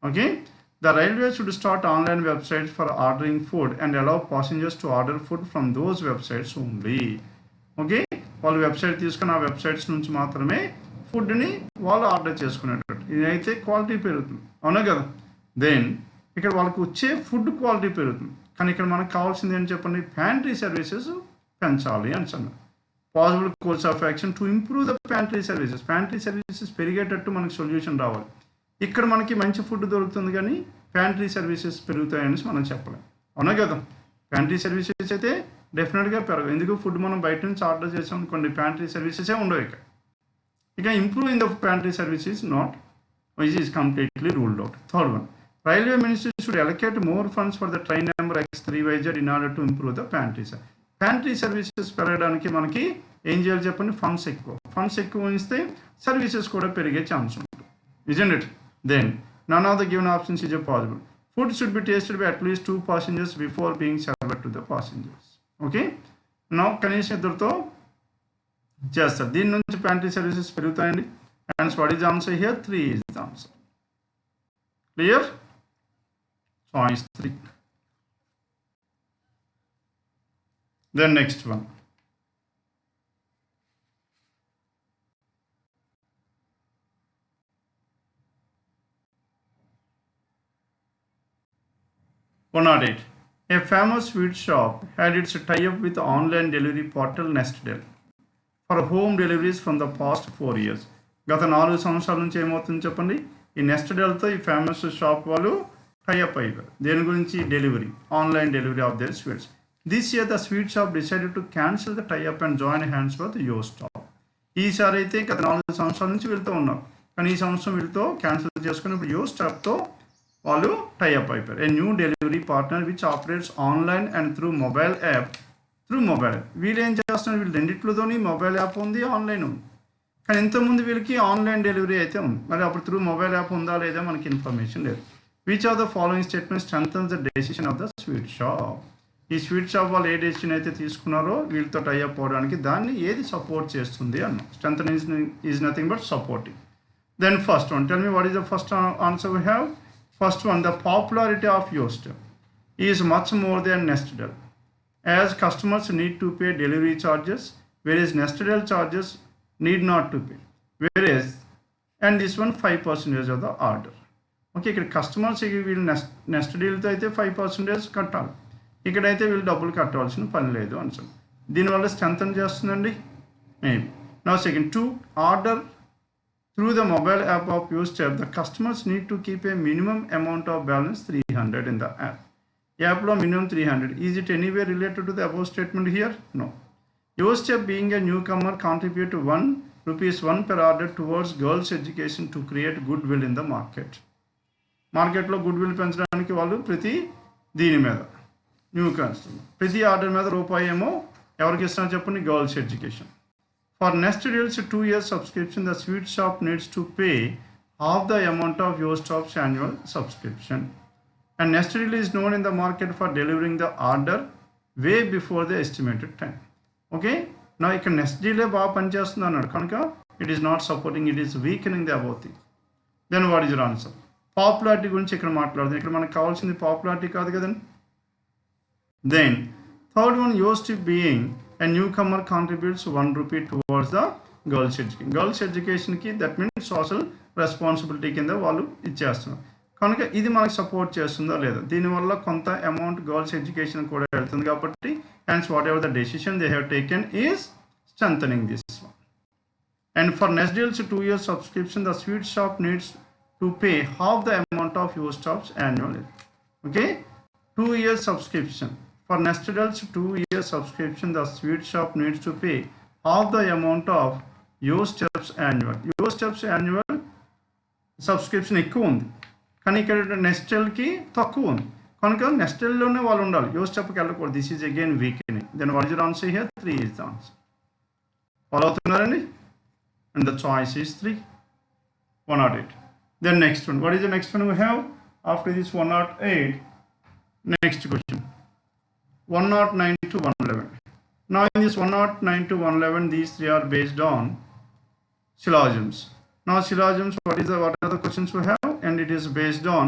Okay, the railway should start online websites for ordering food and allow passengers to order food from those websites only. Okay, వాళ్ళు వెబ్సైట్ తీసుకుని ఆ వెబ్సైట్స్ నుంచి మాత్రమే ఫుడ్ని వాళ్ళు ఆర్డర్ చేసుకునేటట్టు ఇదైతే క్వాలిటీ పెరుగుతుంది, అవునా కదా? దెన్ ఇక్కడ వాళ్ళకి వచ్చే ఫుడ్ క్వాలిటీ పెరుగుతుంది. కానీ ఇక్కడ మనకు కావాల్సింది ఏంటి చెప్పండి? ప్యాంట్రీ సర్వీసెస్ పెంచాలి అంటున్నారు. Possible course of action to improve the pantry services. Pantry services పెరిగేటట్టు మనకి సొల్యూషన్ రావాలి. ఇక్కడ మనకి మంచి ఫుడ్ దొరుకుతుంది కానీ ప్యాంట్రీ సర్వీసెస్ పెరుగుతాయని మనం చెప్పలేం, అవునా కదా? ప్యాంట్రీ సర్వీసెస్ అయితే డెఫినెట్గా పెరగదు. ఎందుకు? ఫుడ్ మనం బయట నుంచి ఆర్డర్ చేసాం అనుకోండి, ప్యాంట్రీ సర్వీసెసే ఉండవు. ఇక improving the pantry service is not which is completely ruled out. Third one, railway ministry should allocate more funds for the train number X3YZ in order to improve the pantry service. Pantry services పెరగడానికి మనకి ఏం చేయాలి చెప్పండి? Funds ఎక్కువ ఇస్తే services కూడా పెరిగే chance ఉంటుంది, isn't it? Then none of the given options is possible. Food should be tasted by at least 2 passengers before being served to the passengers. Okay, now కనీసం ఇద్దరితో చేస్తారు. దీని నుంచి ప్యాంట్రీ సర్వీసెస్ పెరుగుతాయండి. Hence, what is the answer here? 3 is the answer. Clear? Choice 3. Then next one. A famous sweet shop had its tie-up with the online delivery portal Nestdell for home deliveries from the past 4 years. గత 4 సంవత్సరాల నుంచి ఏమవుతుంది చెప్పండి? ఈ నెస్టెడెల్తో ఈ famous shop వాళ్ళు tie up అయ్యారు. దేని గురించి? Delivery, online delivery of their sweets. This year the sweet shop decided to cancel the tie up and join hands with your stop. ఈసారి అయితే గత 4 సంవత్సరాల నుంచి వెళ్తూ ఉన్నారు, కానీ ఈ సంవత్సరం వీళ్ళతో క్యాన్సిల్ చేసుకుని ఇప్పుడు యువర్ స్టాప్తో వాళ్ళు టైఅప్ అయిపోయారు. A new delivery partner which operates online and through mobile app. వీళ్ళు ఏం చేస్తున్నారు? వీళ్ళు రెండిట్లతోని మొబైల్ యాప్ ఉంది, ఆన్లైన్ ఉంది. కానీ ఇంతకుముందు వీళ్ళకి ఆన్లైన్ డెలివరీ అయితే ఉంది, మరి అప్పుడు త్రూ మొబైల్ యాప్ ఉందా లేదా మనకి ఇన్ఫర్మేషన్ లేదు. Which of the following statement strengthens the decision of the sweet shop? ఈ స్వీట్ షాప్ వాళ్ళు ఏ డెసిషన్ అయితే తీసుకున్నారో వీళ్ళతో టైఅప్ అవడానికి దాన్ని ఏది సపోర్ట్ చేస్తుంది అన్న? Strengthen is nothing but supporting. Then first one, tell me what is the first answer we have? First one, the popularity of యోస్ట్ ఈజ్ మచ్ మోర్ దెన్ నెస్టెడెల్. as customers need to pay delivery charges, whereas nested charges need not to pay, whereas and this one 5% of the order. Okay, ఇక్కడ customers వీళ్ళు next డీల్తో అయితే 5% కట్టాలి, ఇక్కడైతే వీళ్ళు డబ్బులు కట్టవలసిన పని లేదు అని చెప్పి దీనివల్ల స్ట్రెంత్ చేస్తుందండి మేబీ. నా second, to order through the mobile app of 𝐒𝐄𝐃, the customers need to keep a minimum amount of balance 300 in the app. App lo minimum 300. Is it anywhere related to the above statement here? No. 𝐒𝐄𝐃 being a newcomer contribute ₹1 per order towards girls education to create goodwill in the market. మార్కెట్లో goodwill పెంచడానికి వాళ్ళు ప్రతి దీని మీద new customer ప్రతి order మీద రూపాయేమో ఎవరికి ఇస్తున్నా చెప్పండి, girls education. For nested deals 2 years subscription, the sweet shop needs to pay half the amount of 𝐒𝐄𝐃's annual subscription. And nested deal is known in the market for delivering the order way before the estimated time. Okay, now ఇక్కడ nested deal బాగా పనిచేస్తుంది అన్నాడు కనుక it is not supporting, it is weakening the above thing. Then what is your answer? Popularity గురించి ఇక్కడ మాట్లాడుతుంది, ఇక్కడ మనకు కావాల్సింది పాపులారిటీ కాదు కదండి. Then third one, 𝐒𝐄𝐃 being a newcomer contributes ₹1 towards the girls education. Girls education ki that means social responsibility కింద వాళ్ళు ఇచ్చేస్తున్నారు కనుక ఇది మనకు సపోర్ట్ చేస్తుందా లేదా, దీనివల్ల కొంత అమౌంట్ గర్ల్స్ ఎడ్యుకేషన్ కూడా వెళ్తుంది కాబట్టి hence whatever the decision they have taken is strengthening this one. And for next deals 2 years subscription, the sweet shop needs to pay half the amount of 𝐒𝐃's annual. Okay, 2 years subscription. For nested deals 2 years subscription, the sweet shop needs to pay half the amount of 𝐒𝐃's annual. 𝐒𝐃's annual subscription ఎక్కువ ఉంది కానీ ఇక్కడ నెస్టెల్కి తక్కువ ఉంది కనుక నెస్టెల్లోనే వాళ్ళు ఉండాలి, 𝐒𝐃కి వెళ్ళకూడదు. This is again weakening. Then what is your answer here? 3 is the answer. Follow అవుతున్నారండి? And the choice is 3, 108. Then next one, what is the next one we have after this 108? Next question, 109 to 111. Now in this 109 to 111, these three are based on syllogisms. Now syllogisms, what are the questions we have? And it is based on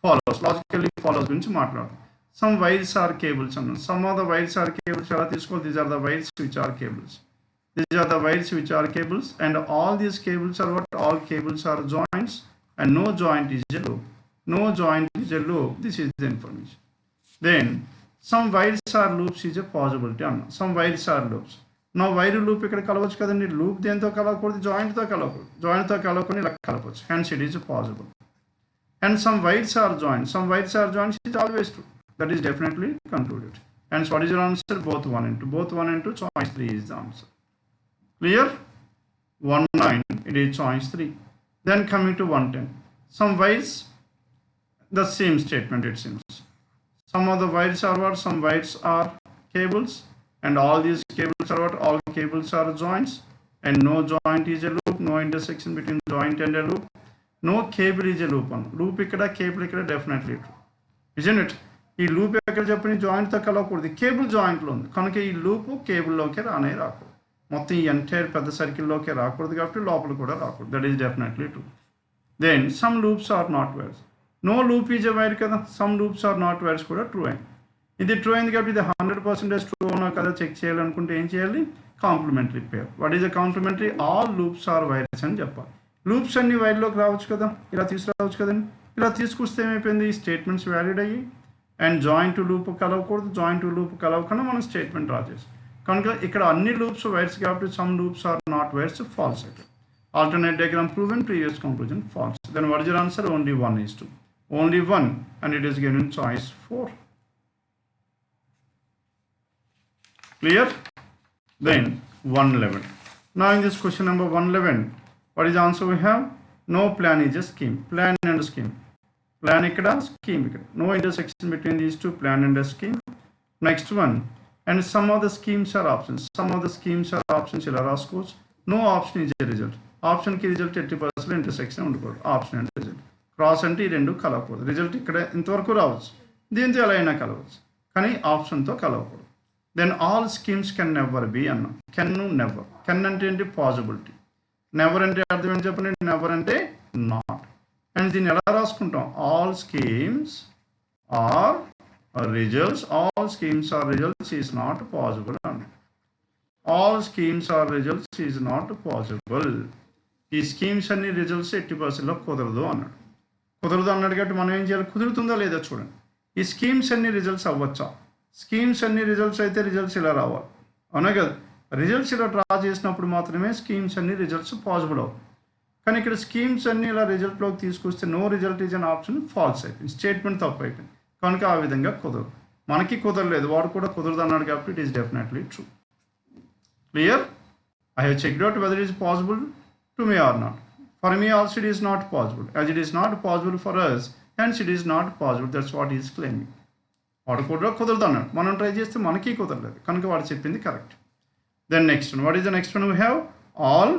follows, logically follows గురించి మాట్లాడు. Some wires are cables అన్నాను. Some of the wires are cables ఎలా తీసుకోవాలి? These are the wires which are cables. These are the wires which are cables, and all these cables are what? All cables are joints, and no joint is a loop. No joint is a loop. This is the information. Then some wires are loops is a possibility. Some wires are loops. Now wire loop ఇక్కడ కలవచ్చు కదండి. Loop దేంతో కలవకూడదు? జాయింట్తో కలవకూడదు. జాయింట్తో కలవకొని ఇలా కలవచ్చు. Hence it is possible. And some wires are joined. Some wires are joined is always true. That is definitely concluded. Hence what is your answer? Both 1 and 2. Both 1 and 2. Choice 3 is the answer. Clear? 109, it is choice 3. Then coming to 110. Some wires, the same statement it seems. Some of the wires are what? Some wires are cables, and all these cables are what? All cables are joints, and no joint is a loop, no intersection between joint and a loop. No cable is a loop. Loop ikkada, cable ikkada, definitely true. Isn't it? ఈ loop ఎక్కడ చెప్పిన జాయింట్తో కలవకూడదు, cable జాయింట్లో ఉంది కనుక ఈ loop కేబుల్లోకి రానే రాకూడదు, మొత్తం ఈ ఎంటైర్ పెద్ద సర్కిల్లోకి రాకూడదు కాబట్టి లోపల కూడా రాకూడదు. That is definitely true. Then some loops are not wires. No loop is a wire కదా, some loops are not wires కూడా ట్రూ అయింది. ఇది ట్రూ అయింది కాబట్టి ఇది 100% ట్రూ అవునా కదా చెక్ చేయాలనుకుంటే ఏం చేయాలి? Complimentary pair. What is a complimentary? All loops are wires అని చెప్పాలి. లూప్స్ అన్ని వైర్లోకి రావచ్చు కదా, ఇలా తీసుకురావచ్చు కదండి. ఇలా తీసుకొస్తే ఏమైపోయింది? ఈ స్టేట్మెంట్స్ వ్యాలిడ్ అయ్యి అండ్ జాయింట్ టు లూప్ కలవకూడదు, జాయింట్ టు లూప్ కలవకుండా మనం స్టేట్మెంట్ డ్రా చేస్తాం కనుక ఇక్కడ అన్ని లూప్స్ వైర్స్ కాబట్టి some loops are not wires false అయితే. Alternate diagram proven, previous conclusion false. Then what is your answer? Only 1 is 2. Only 1, and it is given choice 4. Clear? Then 111. Now in this question number 111, what is the answer we have? No plan is a scheme. Plan and scheme. Plan ikkada, scheme ikkada. No intersection between these two, plan and a scheme. Next one, and some of the schemes are options. Some of the schemes are options ila raskochu. No option is a result. Option ki result 80% intersection undakodu. Option and result. Cross అంటే ఈ రెండు కలవకూడదు. Result ఇక్కడ ఇంతవరకు రావచ్చు, దీంతో ఎలా అయినా కలవచ్చు కానీ ఆప్షన్తో కలవకూడదు. Then all schemes can never be అన్నాం. Can, never. కెన్ అంటే ఏంటి? పాసిబిలిటీ. నెవర్ అంటే అర్థం ఏంటి చెప్పండి? నెవర్ అంటే నాట్. అండ్ దీన్ని ఎలా రాసుకుంటాం? All schemes are results, all schemes or results is not possible. All schemes or results is not possible. ఈ స్కీమ్స్ అన్ని రిజల్ట్స్ 80% కుదరదు అన్నాడు. కుదరదు అన్నాడు కాబట్టి మనం ఏం చేయాలి? కుదురుతుందా లేదా చూడండి. ఈ స్కీమ్స్ అన్ని రిజల్ట్స్ అవ్వచ్చా? స్కీమ్స్ అన్ని రిజల్ట్స్ అయితే రిజల్ట్స్ ఇలా రావాలి, అవునా కదా? రిజల్ట్స్ ఇలా డ్రా చేసినప్పుడు మాత్రమే స్కీమ్స్ అన్ని రిజల్ట్స్ పాసిబుల్ అవుతుంది. కానీ ఇక్కడ స్కీమ్స్ అన్ని ఇలా రిజల్ట్లోకి తీసుకొస్తే no result is an option false అయిపోయింది, స్టేట్మెంట్ తప్పు అయిపోయింది. కనుక ఆ విధంగా కుదరదు. మనకి కుదరలేదు, వాడు కూడా కుదరదు అన్నాడు కాబట్టి it is definitely true. Clear? I have checked out whether it is possible to me or not. For me also it is not possible. As it is not possible for us, hence it is not possible. That's what he is claiming. వాడు కూడా కుదరదు అన్నాడు, మనం try చేస్తే మనకి కుదరలేదు, కనుక వాడు చెప్పింది correct. Then next one, what is the next one? We have all.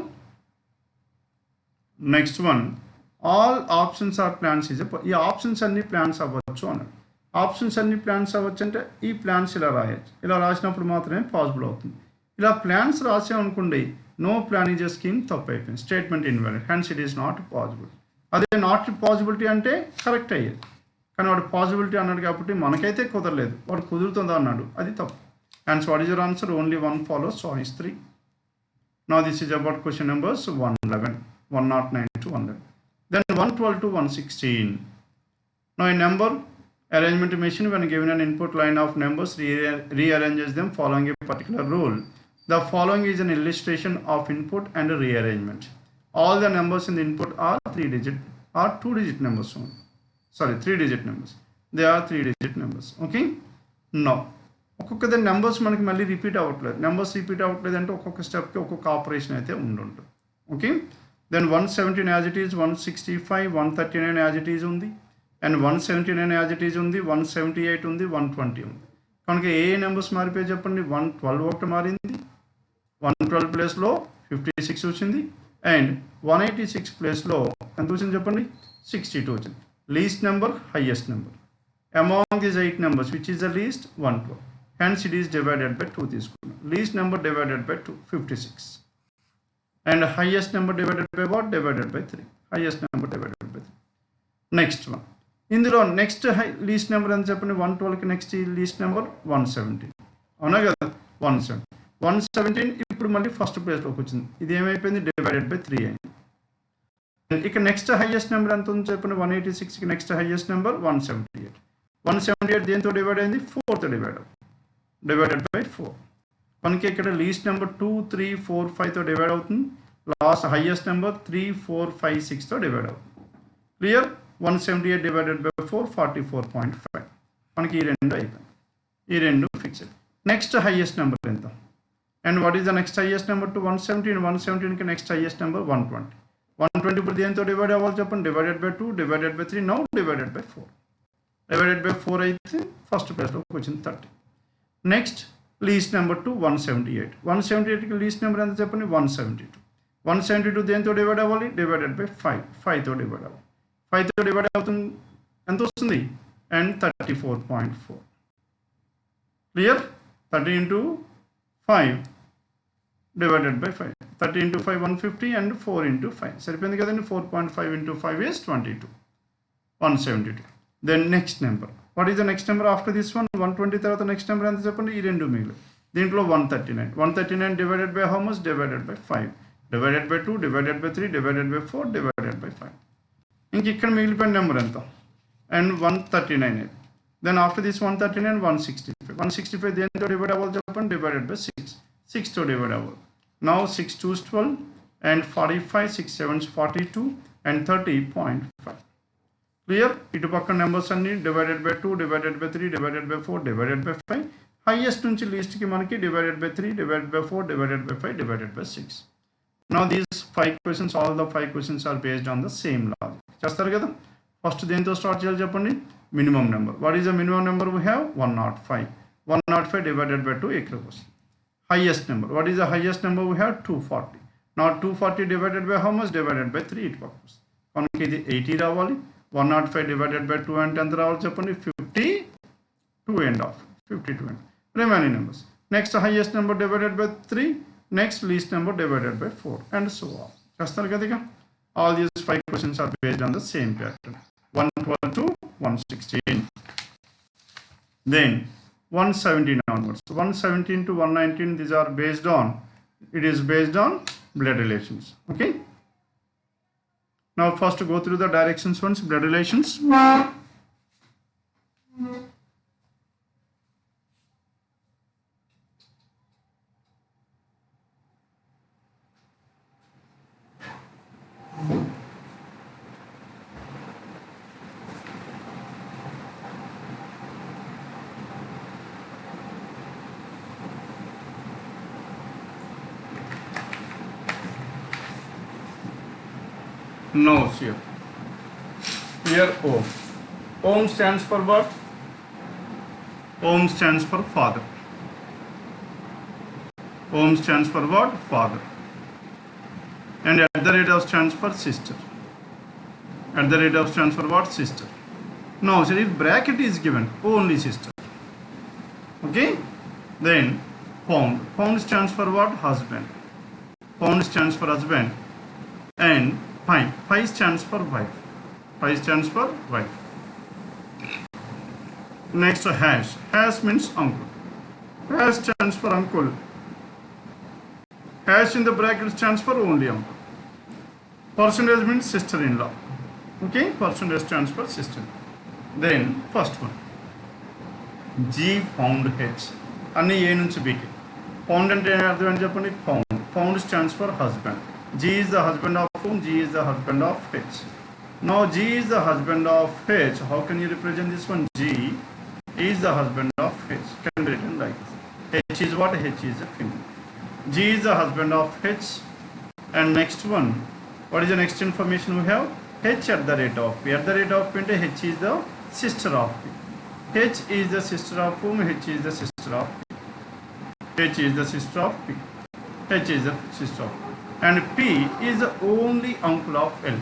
Next one, all options are plans is. ఈ ఆప్షన్స్ అన్ని ప్లాన్స్ అవ్వచ్చు అన్నాడు. ఆప్షన్స్ అన్ని ప్లాన్స్ అవ్వచ్చు అంటే ఈ ప్లాన్స్ ఇలా రాయొచ్చు. ఇలా రాసినప్పుడు మాత్రమే పాసిబుల్ అవుతుంది. ఇలా ప్లాన్స్ రాసామనుకోండి, no plan is a scheme, తప్పు అయిపోయింది, statement invalid, hence it is not possible. అదే నాట్ పాసిబిలిటీ అంటే కరెక్ట్ అయ్యేది. కానీ వాడు పాసిబిలిటీ అన్నాడు కాబట్టి మనకైతే కుదరలేదు, వాడు కుదురుతుందా అన్నాడు, అది తప్పు. Hence what is your answer? Only one follows, choice 3. Now this is about question numbers 111, 109 to 111. Then 112 to 116. Now a number arrangement machine, when given an input line of numbers, rearranges them following a particular rule. The following is an illustration of input and rearrangement. All the numbers in the input are 2-digit numbers only. Sorry, 3-digit numbers. They are 3-digit numbers. Okay? Now, ఒక్కొక్క numbers మనకి మళ్ళీ repeat అవ్వట్లేదు. Numbers repeat అవ్వట్లేదు అంటే ఒక్కొక్క స్టెప్కి ఒక్కొక్క operation అయితే ఉంటుంది. Okay? Then 117 as it is, 165, 139 as it is ఉంది, అండ్ 179 యాజ్ ఇట్ ఈజ్ ఉంది, 178 ఉంది, 120 ఉంది. కనుక ఏ నెంబర్స్ మారిపోయి చెప్పండి? 112 ఒకటి మారింది, 112 ప్లేస్లో 56 వచ్చింది, అండ్ 186 ప్లేస్లో ఎంత వచ్చింది చెప్పండి? 62 వచ్చింది. Least number, highest number. Among these 8 numbers, which is the least? 112. Hence it is divided by 2 తీసుకున్నాం. Least number divided by 2, 56. And highest number divided by what? Divided by 3. Highest number divided by 3. Next one. ఇందులో next least number అని చెప్పండి? 112కి next least number 117, అవునా కదా? 117 ఇప్పుడు మళ్ళీ first ప్లేస్లోకి వచ్చింది. ఇది ఏమైపోయింది? డివైడెడ్ బై 3 అయింది. ఇక నెక్స్ట్ హైయెస్ట్ నెంబర్ ఎంత ఉంది చెప్పండి? 186కి నెక్స్ట్ హైయెస్ట్ నెంబర్ 178. 178 దేంతో డివైడ్ అయింది? 4తో డివైడెడ్ బై 4. మనకి ఇక్కడ లీస్ట్ నెంబర్ 2, 3, 4, 5తో డివైడ్ అవుతుంది. లాస్ట్ హైయెస్ట్ నెంబర్ 3, 4, 5, 6తో డివైడ్ అవుతుంది. క్లియర్? 178 divided by 4, 44.5. మనకి ఈ రెండు అయిపోయింది, ఈ రెండు ఫిక్స్డ్. నెక్స్ట్ హైయెస్ట్ నెంబర్ ఎంత? And what is the next highest number to 117? 117కి నెక్స్ట్ హైయెస్ట్ నెంబర్ 120. 120 ఇప్పుడు దేంతో డివైడ్ అవ్వాలి చెప్పండి? Divided by 2, divided by 3, now divided by 4. Divided by 4 అయితే ఫస్ట్ ప్లేస్లోకి వచ్చింది 30. Next least number to 178. 178కి లీస్ట్ నెంబర్ ఎంత చెప్పండి? 172. 172 దేంతో డివైడ్ అవ్వాలి? Divided by 5. 5తో డివైడ్ అవ్వాలి. 5తో డివైడ్ అవుతుంది, ఎంత వస్తుంది? And 34.4. Clear? 30 into 5 divided by 5. 30 into 5, 150, and 4 into 5. సరిపోయింది కదండి? 4.5 into 5 is 22. 172. Then next number. What is the next number after this one? 120 తర్వాత నెక్స్ట్ నెంబర్ ఎంత చెప్పండి? ఈ రెండు మిగిలి. దీంట్లో 139. 139 divided by how much? Divided by 5. Divided by 2, divided by 3, divided by 4, divided by 5. ఇంక ఇక్కడ మిగిలిపోయిన నెంబర్ ఎంత? అండ్ 139. Then after this 139, 165. 165 దేంతో డివైడ్ అవ్వాలి చెప్పండి? Divided by 6. 6తో డివైడ్ అవ్వాలి. Now 6 2s 12, and 45, 6 7s 42, and 30.5. Clear? ఇటు పక్క నెంబర్స్ అన్ని divided by 2, divided by 3, divided by 4, divided by 5. Highest నుంచి లీస్ట్కి మనకి divided by 3, divided by 4, divided by 5, divided by 6. Now these 5 questions, all the 5 questions are based on the same logic. చేస్తారు కదా? First దేంతో start చేయాలి చెప్పండి? Minimum number. What is the minimum number we have? 105. 105 divided by 2 ఇక్కడికి వస్తుంది. Highest number. What is the highest number we have? 240. నా 240 divided by how much? Divided by 3 ఇటు పక్క వస్తుంది. మనకి ఇది 80 రావాలి. 105 డివైడెడ్ బై 2 అంటే ఎంత రావాలి చెప్పండి? 52.5. 52. Remaining numbers. Next highest number divided by 3, next least number divided by 4, and so on. చేస్తారు కదా? ఇక all these 5 questions are based on the same pattern. 112 to 116. Then 117 onwards. 117 to 119, these are based on, it is based on blood relations. Okay. Now first go through the directions ones, blood relations. No, here. Here O. Om stands for what? Om stands for father. Om stands for what? Father. And at the rate of stands for sister. At the rate of stands for what? Sister. Now, so if bracket is given, only sister. Okay? Then pound. Pound stands for what? Husband. Pound stands for husband. And pi. Pi stands for wife. Pi stands for wife. Next, hash. Hash means uncle. Hash stands for uncle. Hash in the bracket stands for only uncle. Percentage means sister-in-law. Okay, percentage stands for sister. Then first one, G pound H. Anni A nunchi B ki. Pound ante ardham enti cheppandi? Pound. Pound stands for husband. G is the husband of whom? G is the husband of H. Now G is the husband of H. How can you represent this one? G is the husband of H. Can be written like this. H is what? H is a female. G is the husband of H. And next one, what is the next information we have? H at the rate of P. At the rate of P, H is the sister of P. H is the sister of whom? H is the sister of P. H is the sister of P. H is the sister of P. And P is the only uncle of L.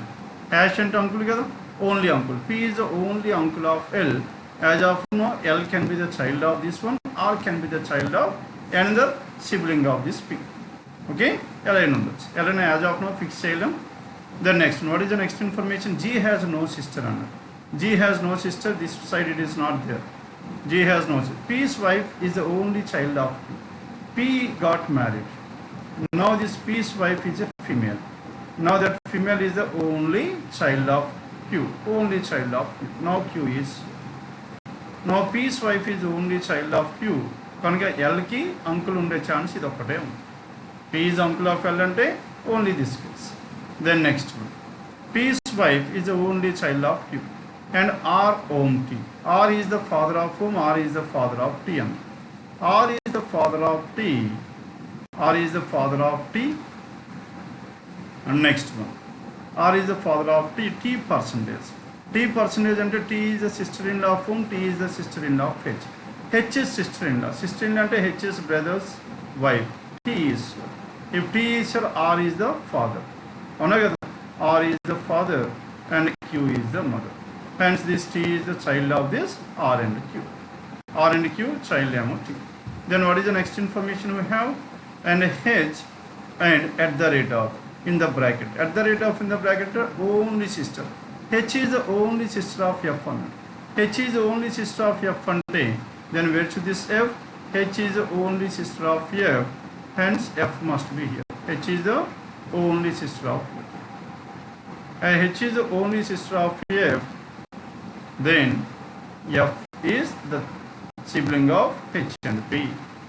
Hash and uncle together, only uncle. P is the only uncle of L. As of now, L can be the child of this one, or can be the child of another sibling of this P. Okay? L numbers. L as of now fix chayalem. The next one, what is the next information? G has no sister. G has no sister. This side it is not there. G has no sister. P's wife is the only child of P. P got married. Now this P's wife is a female. Now that female is the only child of Q. Only child of Q. Now Q is. Now P's wife is the only child of Q. Kanuka L ki uncle unde chance idu okkate. P is uncle of L ante only this case. Then next one. P's wife is the only child of Q. And R own T. R is the father of whom? R is the father of T. R is the father of T. R is the father of T. And next one. R is the father of T. T percentage. T percentage and T is the sister-in-law of whom? T is the sister-in-law of H. H is sister-in-law. Sister-in-law and H is brother's wife. T is. If T is her, R is the father. R is the father and Q is the mother. Hence this T is the child of this R and Q. R and Q child among T. Then what is the next information we have? And H and at the rate of in the bracket. At the rate of in the bracket only sister. H is the only sister of F1. H is the only sister of F1. Then where should this F? H is the only sister of F. Hence F must be here. H is the only sister of F. And H is the only sister of F. Then F is the sibling of H and P.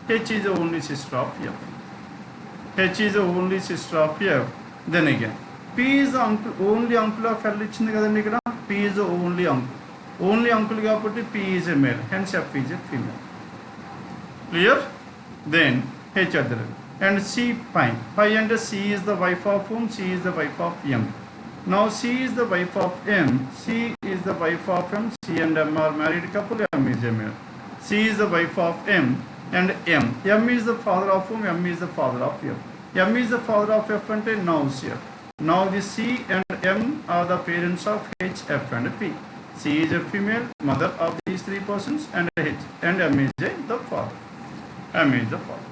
H is the only sister of F. H is the only sister of F. Then again, P is the uncle, only uncle of L. P is the only uncle. Only uncle P is a male. Hence F is a female. Clear? Then H at the rate. And C pi. Pi and C is the wife of whom? C is the wife of M. Now C is the wife of M. C is the wife of M. C and M are married couple. M is a male. C is the wife of M and M. M is the father of whom? M is the father of F. M is the father of F and now here. Now the C and M are the parents of H, F and P. C is a female, mother of these three persons, and H and M is the father. M is the father.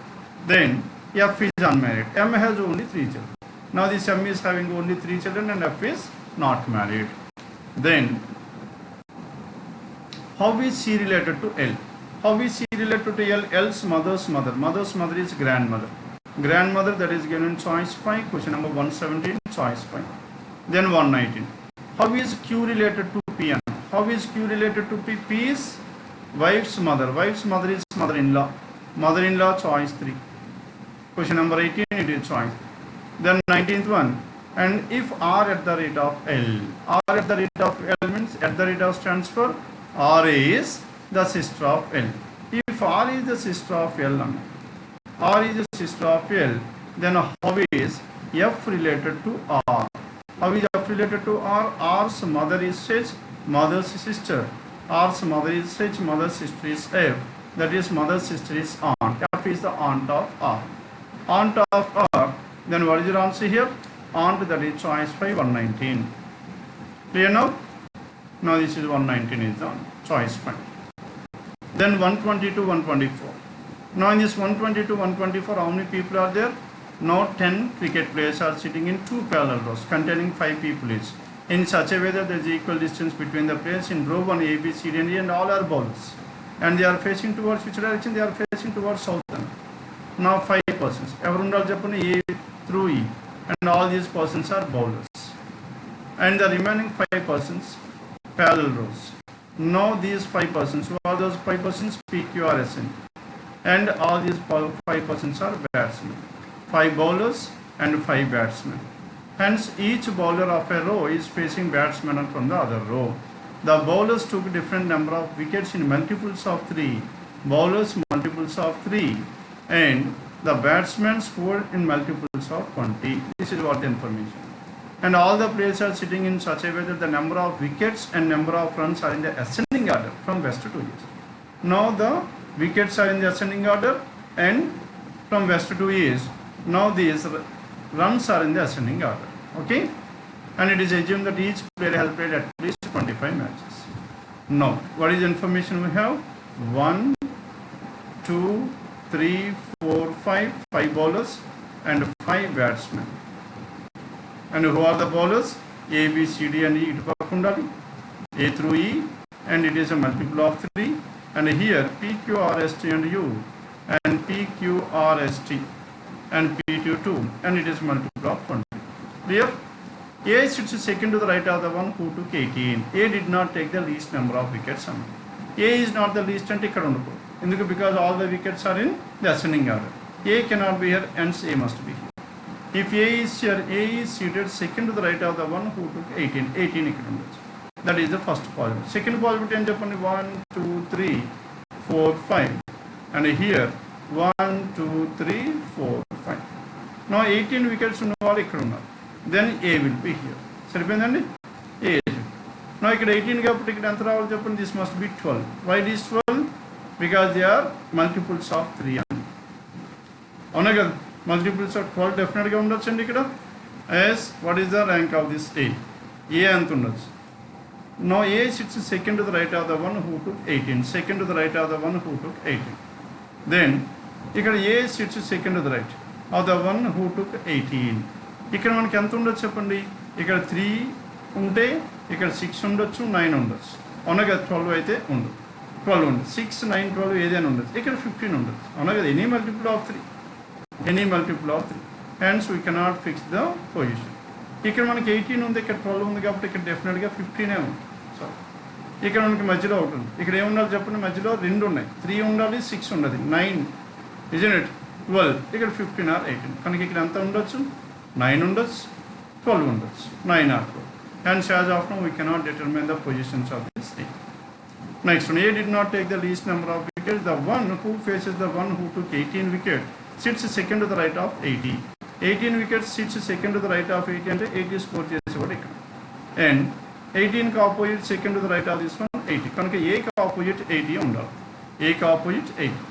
Then F is unmarried. M has only 3 children. Now this M is having only 3 children and F is not married. Then how is C related to L? How is C related to L? L's mother's mother. Mother's mother is grandmother. Grandmother, that is given in choice 5. Question number 117, choice 5. Then 119. How is Q related to P? How is Q related to P? P is wife's mother. Wife's mother is mother-in-law. Mother-in-law, choice 3. Question number 18, it is choice. Then 19th one. And if R at the rate of L. R at the rate of L means at the rate of stands for R is the sister of L. If R is the sister of L, R is the sister of L, then how is F related to R? How is F related to R? R's mother is H, mother's sister. R's mother is H, mother's sister is F. That is mother's sister is aunt. F is the aunt of R. Aunt of R. Then what is your answer here? Aunt, that is choice 5, 119. Clear now? Now this is 119 is the choice 5. Then 122, 124. Now in this 122, 124, how many people are there? Now 10 cricket players are sitting in 2 parallel rows containing 5 people each. In such a way that there is equal distance between the players in row 1, A, B, C, D, and E, and all are bowlers. And they are facing towards which direction? They are facing towards southern. Now 5 persons. Everyone Japan A through E. And all these persons are bowlers. And the remaining 5 persons, parallel rows. Now these 5 persons, who are those 5 persons? P, Q, R, S, N. And all these 5 persons are batsmen. 5 bowlers and 5 batsmen. Hence each bowler of a row is facing batsman from the other row. The bowlers took different number of wickets in multiples of 3. Bowlers multiples of 3. And the batsmen scored in multiples of 20. This is what the information. And all the players are sitting in such a way that the number of wickets and number of runs are in the ascending order from west to east. Now the wickets are in the ascending order and from west to east. Now these runs are in the ascending order. Okay? And it is assumed that each player has played at least 25 matches. Now, what is the information we have? 1, 2, 3, 4, 5. 5 bowlers and 5 batsmen. And who are the bowlers? A, B, C, D, and E. A through E, and it is a multiple of 3. And here P, Q, R, S, T, and U, and P, Q, R, S, T, and P, Q, 2, and it is multiple of 20. Clear? A sits second to the right of the one who took 18. A did not take the least number of wickets. A is not the least and because all the wickets are in the ascending order. A cannot be here, hence A must be here. If A is here, A is seated second to the right of the one who took 18. 18 that is the first possibility. Second possibility is 1, 2, 3, 4, 5. And here 1, 2, 3, 4, 5. Now 18 wickets are then A will be here. Saripendandi? A. Now 18 ga this must be 12. Why it is 12? Because they are multiples of 3. Multiples of 12 definitely. Yes, what is the rank of this A? A antundas. Now A sits second to the right of the one who took 18. Second to the right of the one who took 18. Then A sits second to the right of the one who took 18. ఇక్కడ మనకి ఎంత ఉండొచ్చు చెప్పండి. ఇక్కడ 3 ఉంటే ఇక్కడ 6 ఉండొచ్చు, 9 ఉండొచ్చు. అవునా కదా? 12 అయితే ఉండదు. 12 ఉండదు. 6, 9, 12 ఏదైనా ఉండొచ్చు. ఇక్కడ 15 ఉండొచ్చు. అవునా కదా? Any multiple of 3. Any multiple of 3. Hence we cannot fix the position. ఇక్కడ మనకి 18 ఉంది, ఇక్కడ 12 ఉంది కాబట్టి ఇక్కడ డెఫినెట్గా 15 ఉంది. సో ఇక్కడ మనకి మధ్యలో ఒకటి ఉంది. ఇక్కడ ఏముండాలి చెప్పండి? మధ్యలో 2 ఉన్నాయి. 3 ఉండాలి, 6 ఉండదు. 9 ఇజన్ ఇట్ 12. ఇక్కడ 15 or 18. కనుక ఇక్కడ ఎంత ఉండొచ్చు? 9 ఉండొచ్చు, 12 ఉండొచ్చు, 9 or 12. Hence, as of now, we cannot determine the positions of this thing. Next one, A did not take the least number of wickets. The one who faces the one who took 18 wickets sits second to the right of 80. 18 wickets sits second to the right of 80 and 80 score చేసేవాడు ఇక్కడ. And 18 కి opposite second to the right of this one 80. కనుక A కి opposite 80 ఉండాలి. A కి opposite 80.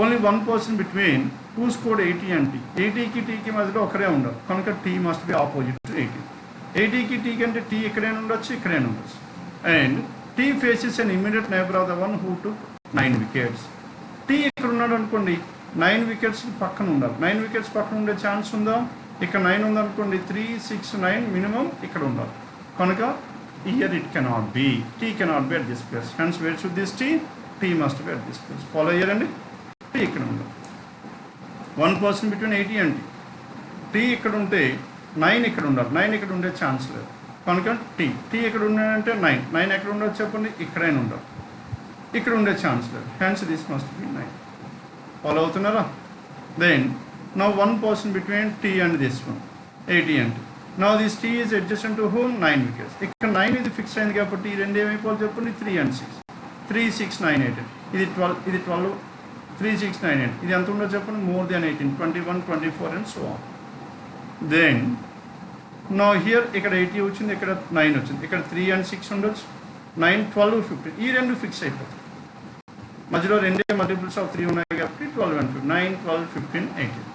Only one person between who scored 80 and T. 80 కి T కి మధ్యలో ఒకరే ఉండాలి. కనుక T must be opposite to 80. 80 కి T కంటే T ఇక్కడైనా ఉండొచ్చు, ఇక్కడైనా ఉండొచ్చు. And T faces an immediate neighbor of the one who took 9 wickets. T ఇక్కడ ఉన్నాడు అనుకోండి, 9 wickets పక్కన ఉండాలి. 9 wickets పక్కన ఉండే ఛాన్స్ ఉందా? ఇక్కడ 9 ఉందనుకోండి, 3, 6, 9 మినిమం ఇక్కడ ఉండాలి. కనుక here it cannot be. T cannot be at this place. Hence where should this T? T must be at this place. Follow here and T ikkada undaలి. 1 person between 80 and T ikkada unte 9 ikkada undaలి. 9 ikkada unde chance లేదు కనుక T ikkada undanటే 9 ekkada ఉండొచ్చు చెప్పండి, ఇక్కడైనా ఉండాలి, ఇక్కడ ఉండే chance లేదు. Hence this must be 9. Follow అవుతున్నారా? Then now 1 person between T and this one 80 and T. Now this T is adjacent to whom? 9 wickets. ఇక్కడ 9 ఇది ఫిక్స్ అయింది కాబట్టి ఈ రెండు ఏమైపోవాలి చెప్పండి, 3 and 6. 3, 6, 9, 18. ఇది 12, ఇది 12, 3, 6, 9, 8. ఇది ఎంత ఉండదు చెప్పండి, more than 18, 21, 24 and so on. Then now here ఇక్కడ 80 వచ్చింది, ఇక్కడ 9 వచ్చింది, ఇక్కడ 3 and 6 ఉండొచ్చు, 9, 12, 15. ఈ రెండు ఫిక్స్ అయిపోతాయి. మధ్యలో రెండే మల్టిపుల్స్ ఆఫ్ 3 ఉన్నాయి కాబట్టి 12 and 15, 9, 12, 15, 18.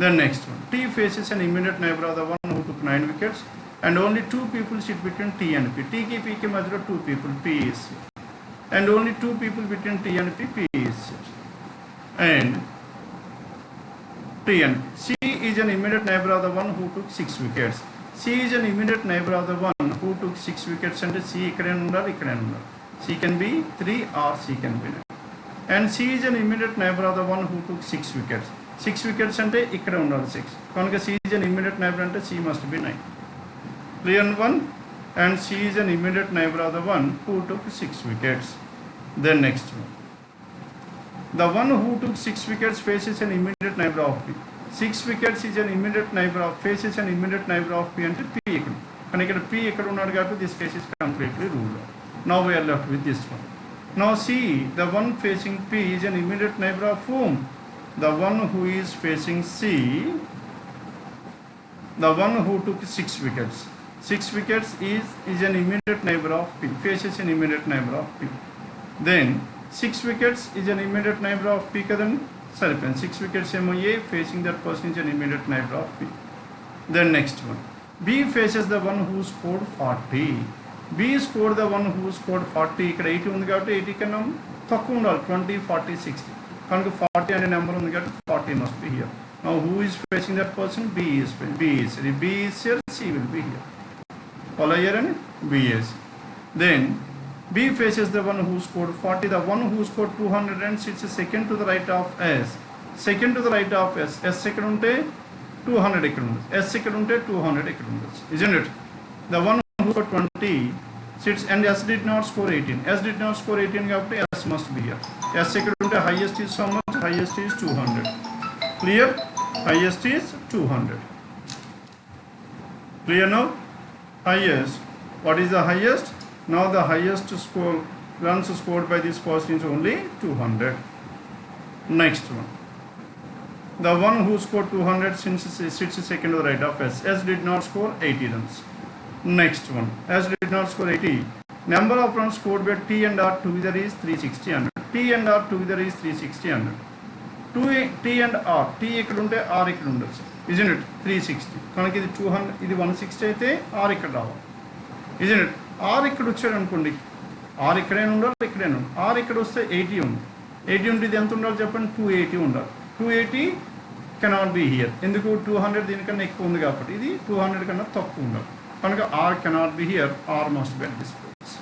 Then next one, T faces an immediate neighbor of the one who took 9 wickets and only 2 people sit between T and P. T ki P ke madhya 2 people, P is here. And only 2 people between T and P, P is here. And T and P. C is an immediate neighbor of the one who took 6 wickets. C is an immediate neighbor of the one who took 6 wickets and C ikkade undali, ikkade undali. C can be 3 or C can be 9. And C is an immediate neighbor of the one who took 6 wickets. 6 wickets అంటే ఇక్కడ ఉండాలి 6. కనుక C is an immediate neighbor అంటే C must be 9. Clear one? And C is an immediate neighbor of the one who took 6 wickets. Then next one. The one who took 6 wickets faces an immediate neighbor of P. 6 wickets is an immediate neighbor of, faces an immediate neighbor of P అంటే P ఇక్కడ. కానీ ఇక్కడ P ఇక్కడ ఉన్నాడు కాబట్టి this case is completely ruled out. Now we are left with this one. Now C, the one facing P is an immediate neighbor of whom? The one who is facing C, the one who took 6 wickets. 6 wickets is an immediate neighbor of P, faces an immediate neighbor of P. Then 6 wickets is an immediate neighbor of P kadan saripin. 6 wickets emo A, facing that person is an immediate neighbor of P. Then next one, B faces the one who scored 40. B scored the one who scored 40. ఇక్కడ 80 ఉంది కాబట్టి 80 కన్నా తక్కువ ఉండాలి, 20, 40, 60. కనుక 40 అనే number ఉంది కాబట్టి 40 must be here. Now who is facing that person? B is facing. B is here, C will be here. Follow here and B is. Then B faces the one who scored 40. The one who scored 200 and sits second to the right of S. Second to the right of S. S ఇక్కడ ఉంటే 200 ఇక్కడ ఉండదు. S ఇక్కడ ఉంటే 200 ఇక్కడ ఉండదు. Isn't it? The one who scored 20 sits and S did not score 18. S did not score 18 కాబట్టి S must be here. S ఇక్కడ ఉంటే highest is how much? Highest is 200. Clear? Highest is 200. Clear now? Highest. What is the highest? Now the highest score runs scored by this person is only 200. Next one. The one who scored 200 sits second to the right of S. S did not score 80 runs. Next one. S did not score 80. Number of runs scored by T and R together is 360 100. T and R together is 360 100. T and R. T ఇక్కడ ఉంటే R ఇక్కడ ఉండొచ్చు. Isn't it? 360. కనుక ఇది 200, ఇది 160 అయితే R ఇక్కడ రావాలి. Isn't it? R ఇక్కడ వచ్చాడు అనుకోండి, R ఇక్కడైనా ఉండాలి, ఇక్కడైనా ఉండాలి. R ఇక్కడ వస్తే 80 ఉంది. 80 ఉంటే ఇది ఎంత ఉండాలి చెప్పండి, 280 ఉండాలి. 280 కెనాట్ బి హియర్. ఎందుకు? 200 దీనికన్నా ఎక్కువ ఉంది కాబట్టి ఇది 200 కన్నా తక్కువ ఉండాలి. కనుక R cannot be here, R must be at this place.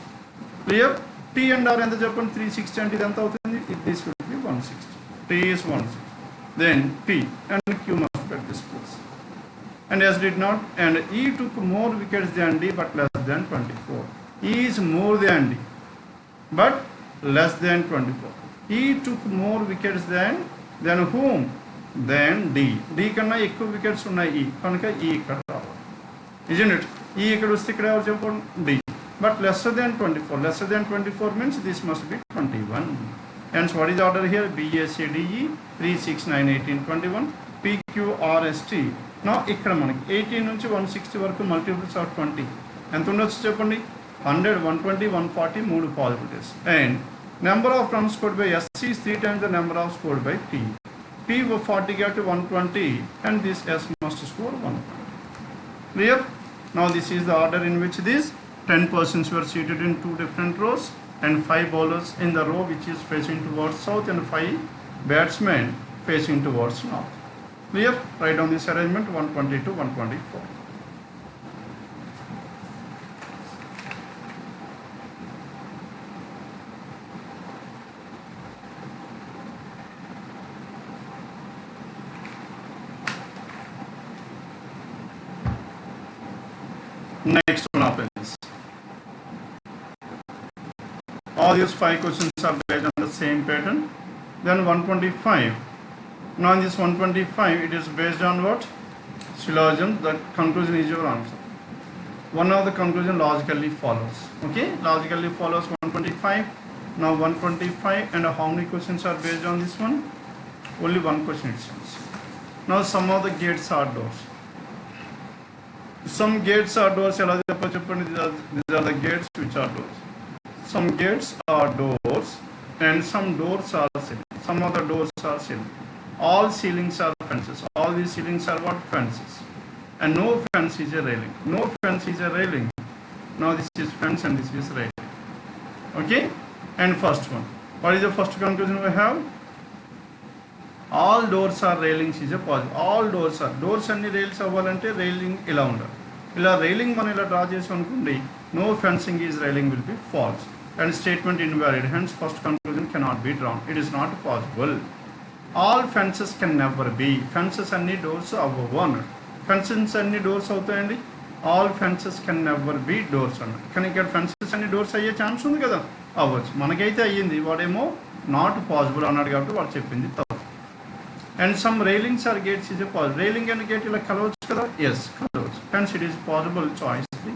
Clear? T and R ఎంత చెప్పండి, 360 అంటే ఇది ఎంత అవుతుంది? This will be 160. T is 160. Then P and Q must be at this place. And S did not, and E took more wickets than D but less than 24. E is more than D but less than 24. E took more wickets than whom? Than D. D కన్నా ఎక్కువ wickets ఉన్నాయి E, కనుక E ఇక్కడ రావాలి. Isn't it? E ఇక్కడ వస్తే ఇక్కడ ఎవరు చెప్పండి, D. But lesser than 24. Lesser than 24 means this must be 21. Hence what is order here? B, A, C, D, E, 3, 6, 9, 18, 21. P, Q, R, S, T. Now ఇక్కడ మనకి 18 నుంచి 160 వరకు మల్టిపుల్స్ ఆఫ్ 20 ఎంత ఉండొచ్చు చెప్పండి, 100, 120, 140, 3 possibilities. And number of runs scored by S is 3 times the number of scored by P. P 40 కాబట్టి 120 and this S must score 120. Clear? Now this is the order in which these 10 persons were seated in 2 different rows and 5 bowlers in the row which is facing towards south and 5 batsmen facing towards north. Clear? Write down this arrangement 120 to 124. these 5 questions are based on the same pattern. Then 125. Now in this 125, it is based on what? Syllogism. The conclusion is your answer. One of the conclusion logically follows. Okay, logically follows 125. Now 125, and how many questions are based on this one? Only one question it says. Now some of the gates are doors. Some gates are doors. These are the gates which are doors. Some gates are doors and some doors are ceilings. Some of the doors are ceilings. All ceilings are fences. All these ceilings are what? Fences. And no fence is a railing. No fence is a railing. Now this is fence and this is railing. Okay? And first one. What is the first conclusion we have? All doors are railings is a positive. All doors are. Doors and rails avvalante railing ila undali. Ila railing man ila draw chesi anukondi. No fencing is railing will be false. And statement invalid. Hence first conclusion cannot be drawn. It is not possible. All fences can never be. Fences and doors are one. Fences and doors avutayandi. All fences can never be doors anna. Kani ikkada fences and doors ayye chance undi kada. Avvachu. Manakaithe ayyindi. Vademo not possible annadu kabatti vaadu cheppindi tappu. And some railings or gates is a possible. Railing and gate ila kalavochu kada. Yes, kalavochu. Hence it is possible. Choice 3.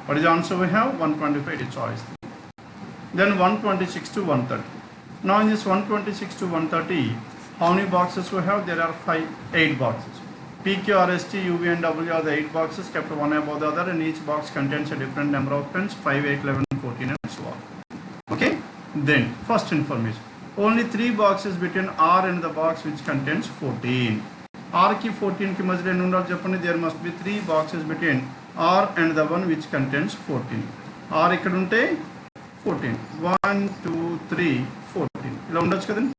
What is the answer we have? 125 is choice 3. Then 126 to 130. Now in this 126 to 130, how many boxes we have? There are 8 boxes. P, Q, R, S, T, U, V and W are the 8 boxes kept one above the other, and each box contains a different number of pens, 5, 8, 11, 14 and so on. Okay? Then, first information. Only 3 boxes between R and the box which contains 14. R ki 14 ki majlo enni undali cheppandi. There must be 3 boxes between R and the one which contains 14. R ikkada unte 14. 1, 2, 3, 14. Ila undochu kadandi.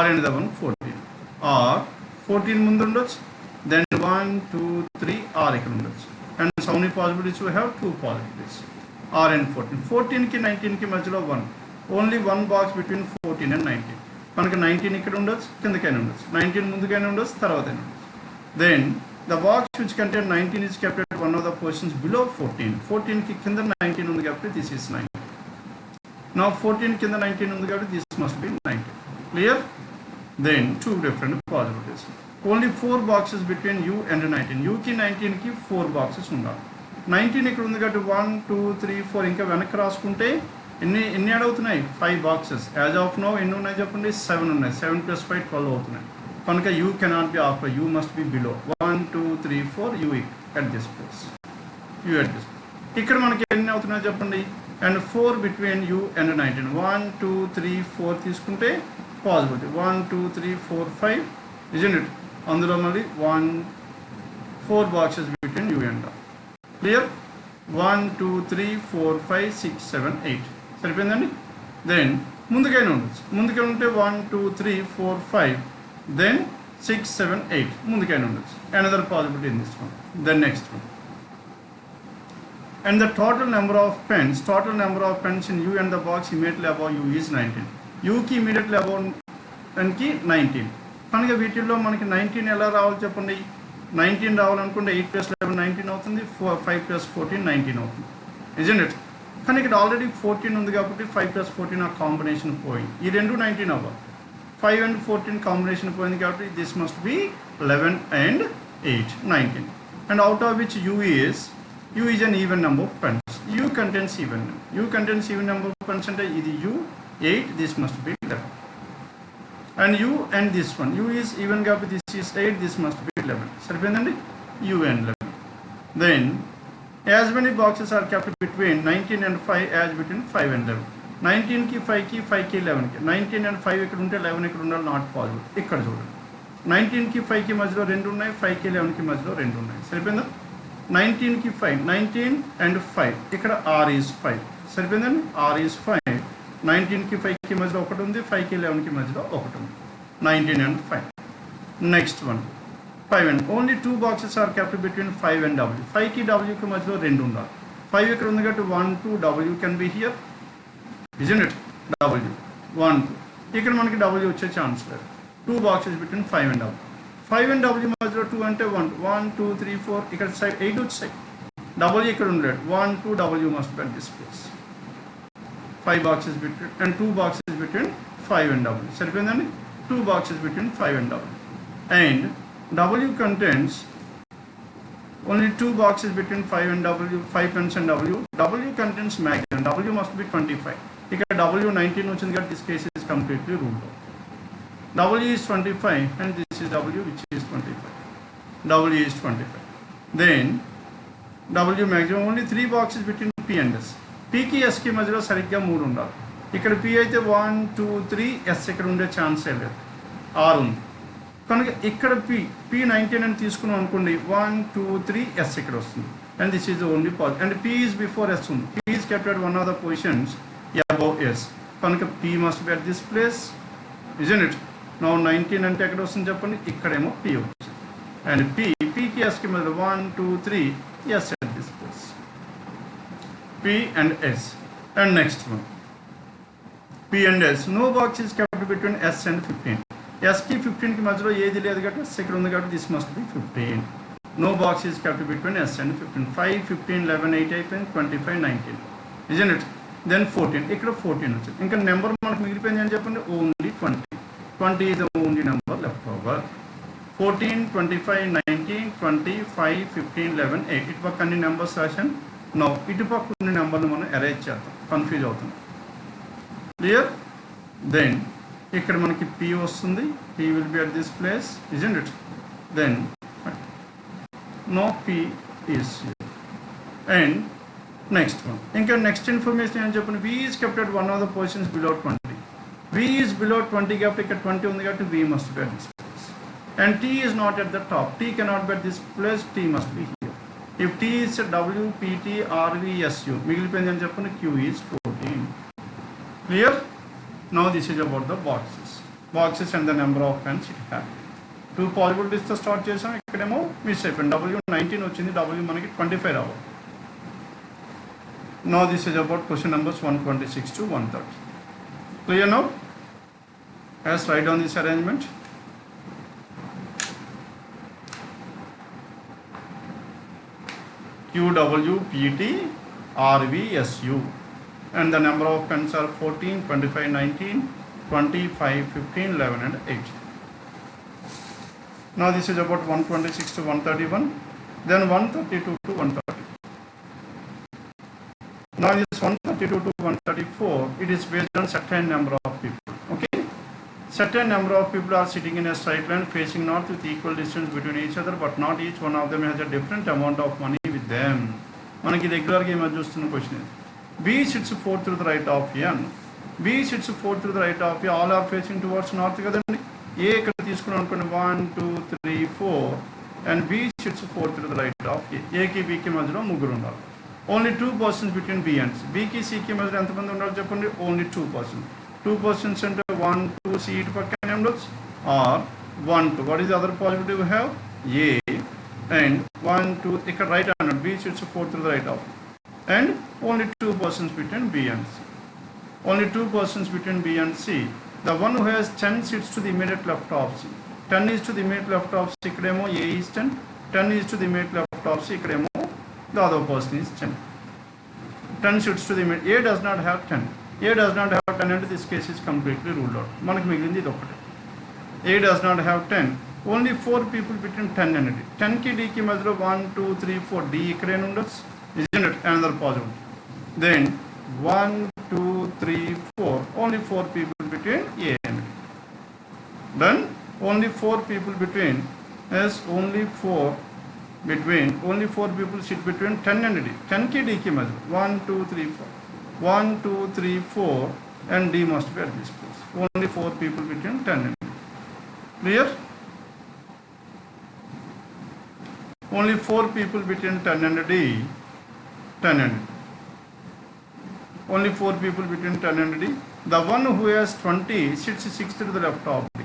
R and the one 14. R 14 mundu undochu. Then 1, 2, 3, R ikkada undochu. And how many possibilities we have? 2 possibilities. R and 14. 14 ki 19 ki majlo 1. Only one box between 14 and 19. మనకు 19 ఇక్కడ ఉండొచ్చు, కిందకైనా ఉండొచ్చు. 19 ముందుకైనా ఉండొచ్చు, తర్వాతైనా ఉండొచ్చు. Then the box which contains 19 is kept at one of the positions below 14. 14 కి కింద 19 ఉంది కాబట్టి this is 19. Now 14 కింద 19 ఉంది కాబట్టి this must be 19. Clear? Then 2 different possibilities. Only 4 boxes between U and 19. U కి 19 కి 4 boxes ఉండాలి. 19 ఇక్కడ ఉంది కాబట్టి 1, 2, 3, 4 ఇంకా వెనక్కి రాసుకుంటే ఎన్ని యాడ్ అవుతున్నాయి? 5 బాక్సెస్. యాజ్ ఆఫ్ నో ఎన్ని ఉన్నాయి చెప్పండి? 7 ఉన్నాయి. 7 + 5 12 అవుతున్నాయి. కనుక you cannot be after, you must be below. 1, 2, 3, 4 you at this place. You at this. ఇక్కడ మనకి ఎన్ని అవుతున్నాయి చెప్పండి? And 4 between you and 19. 1, 2, 3, 4 తీసుకుంటే పాసిబిలిటీ. 1, 2, 3, 4, 5 isn't it. అందులో మళ్ళీ 4 boxes between you and. Clear? 1, 2, 3, 4, 5, 6, 7, 8 సరిపోయిందండి. దెన్ ముందుకైనా ఉండొచ్చు. ముందుకైనా ఉంటే 1, 2, 3, 4, 5 దెన్ 6, 7, 8 ముందుకైనా ఉండొచ్చు. Another possibility in this one. Then next one. And the total number of pens in U and the box immediately above U is 19. U కి immediately above n కి 19. కనుక వీటిల్లో మనకి 19 ఎలా రావాలి చెప్పండి? 19 రావాలనుకుంటే 8 + 11 19 అవుతుంది. 5 + 14 19 అవుతుంది. Isn't it? కానీ ఇక్కడ ఆల్రెడీ 14 ఉంది కాబట్టి 5 + 14 ఆ కాంబినేషన్ పోయింది. ఈ రెండు 19 అవ్వాలి. 5 and 14 కాంబినేషన్ పోయింది కాబట్టి this must B 11 and 8 19. And out of which U is an even number of pens. U contains even number of pens అంటే ఇది U 8, this must be 11. And U and this one, U is even కాబట్టి this is 8, this must be 11. సరిపోయిందండి? U and 11. Then as many boxes are kept between 19 and 5 as between 5 and 11. 19 కి 5 కి 5 కి 11 కి. 19 and 5 ఇక్కడ ఉంటే 11 ఇక్కడ ఉండాలి. Not possible. ఇక్కడ చూడండి. 19 కి 5 కి మధ్యలో 2 ఉన్నాయి. 5 కి 11 కి మధ్యలో 2 ఉన్నాయి. సరిపోయిందా? 19 కి 5, 19 and 5 ఇక్కడ R is 5. సరిపోయిందండి? R is 5. 19 కి 5 కి మధ్యలో 1 ఉంది. 5 కి 11 కి మధ్యలో 1 ఉంది. 19 and 5. Next one. 5 and only 2 boxes are kept between 5 and W. 5 కి W కి మధ్యలో 2 ఉండాలి. 5 ఇక్కడ ఉంది కాబట్టి 1, 2 W can be here. Isn't it? W 1, 2 ఇక్కడ మనకి W వచ్చే ఛాన్స్ లేదు. 2 boxes between 5 and W. 5 and W మధ్యలో 2 అంటే 1, 2, 3, 4 ఇక్కడ సైడ్ 8 వచ్చాయి. W ఇక్కడ ఉండలేదు. 1, 2 W must be at this place. 5 boxes between, and 2 boxes between 5 and W. Saripindandi? 2 boxes between 5 and W. And W contains only 2 boxes between 5 and W, 5 pence and W. W contains maximum. W must be 25. Here W 19 వచ్చింది కాబట్టి this case is completely ruled out. W is 25 and this is W which is 25. W is 25. Then W maximum only 3 boxes between P and S. P కి S కి మధ్యలో సరిగ్గా 3 ఉండాలి. ఇక్కడ P అయితే 1, 2, 3, S ఇక్కడ ఉండే ఛాన్సే లేదు. R ఉంది. కనుక ఇక్కడ P19 అని తీసుకున్నాం అనుకోండి 1, 2, 3 S ఇక్కడ వస్తుంది. And this is the only position. And P is before S ఉంది. P is kept at one of the positions above S. కనుక P must be at this place, isn't it? Now 19 అంటే ఎక్కడ వస్తుంది చెప్పండి, ఇక్కడేమో P వచ్చింది. And P కి S కి మధ్యలో 1, 2, 3 S at this place. P and S. And next one. P and S. No box is kept between S and 15. S కి 15 కి మధ్యలో ఏది లేదు కాబట్టి S ఇక్కడ ఉంది కాబట్టి this must be 15. No box is kept between S and 15. 5, 15, 11, 8 అయిపోయింది, 25, 19. Isn't it? Then 14. ఇక్కడ 14 వచ్చింది. ఇంకా నెంబర్ మనకు మిగిలిపోయింది అని చెప్పండి, only 20. 20 is the only number left over. 14, 25, 19, 20, 5, 15, 11, 8. ఇటు పక్క అన్ని నెంబర్స్ రాశాను. నో ఇటు పక్క ఉన్న నెంబర్ను మనం అరేంజ్ చేద్దాం, కన్ఫ్యూజ్ అవుతుంది. క్లియర్? దెన్ ఇక్కడ మనకి P వస్తుంది. P will be at this place, isn't it? Then no P is here. And next one. ఇంకా నెక్స్ట్ ఇన్ఫర్మేషన్ ఏం చెప్పండి, V is kept at one of the positions below 20. V is below 20 కాబట్టి ఇక్కడ 20 ఉంది కాబట్టి V must be at this place. And T is not at the top. T cannot be at this place. T must be here. If T is W, P, T, R, V, S, U. మిగిలిపోయింది అని చెప్పండి, Q is 14. Clear? Now this is about the boxes. Boxes and the number of pens it has. 2 possibilities తో start చేసాం. ఇక్కడేమో miss అయిపోయింది. W 19 వచ్చింది, W మనకి 25 రావాలి. Now this is about question numbers 126 to 130. Clear now? Let's write down this arrangement. Q, W, P, T, R, V, S, U. And the number of pens are 14, 25, 19, 25, 15, 11 and 8. Now this is about 126 to 131. Then 132 to 130. Now this 132 to 134, it is based on certain number of people. Okay? Certain number of people are sitting in a straight line facing north with equal distance between each other, but not each one of them has a different amount of money with them. మనకి regular గా ఏమో చూస్తున్న question. B sits 4 to the right of N. B sits 4 to the right of A. All are facing towards north కదండి. A ఇక్కడ తీసుకున్నాం అనుకోండి 1, 2, 3, 4 and B sits 4 to the right of A. A కి B కి మధ్యలో ముగ్గురు ఉండాలి. Only 2 persons between B and C. B కి C కి మధ్యలో ఎంతమంది ఉండాలి చెప్పండి, ఓన్లీ 2 persons. 2 persons అంటే 1, 2, C ఇటు పక్కనే ఉండొచ్చు, or 1, 2. What is the other possibility we have? A and 1, 2 ఇక్కడ రైట్ అన్నాడు. B sits 4 to the right of A. And only 2 persons between B and C. Only 2 persons between B and C. The one who has 10 sits to the immediate left of C. 10 is to the immediate left of C. Ikkademo A is 10. 10 is to the immediate left of C. Ikkademo the other person is 10. 10 sits to the immediate. A does not have 10. A does not have 10 and this case is completely ruled out. Manaku migilindi idi okate. A does not have 10. Only 4 people between 10 and D. 10 ki D ki madhyalo 1, 2, 3, 4. D ikkade undొచ్చు. Isn't it? Another possibility. Then 1, 2, 3, 4. Only 4 people between A and B. Then only 4 people between S. Only 4 people sit between 10 and D. 10 ki D ki madhyalo 1, 2, 3, 4. 1, 2, 3, 4 and D must be at this place. Only 4 people between 10 and D. Clear? Only 4 people between 10 and D. 10 and D. Only 4 people between 10 and D. The one who has 20 sits 6th to the left of D.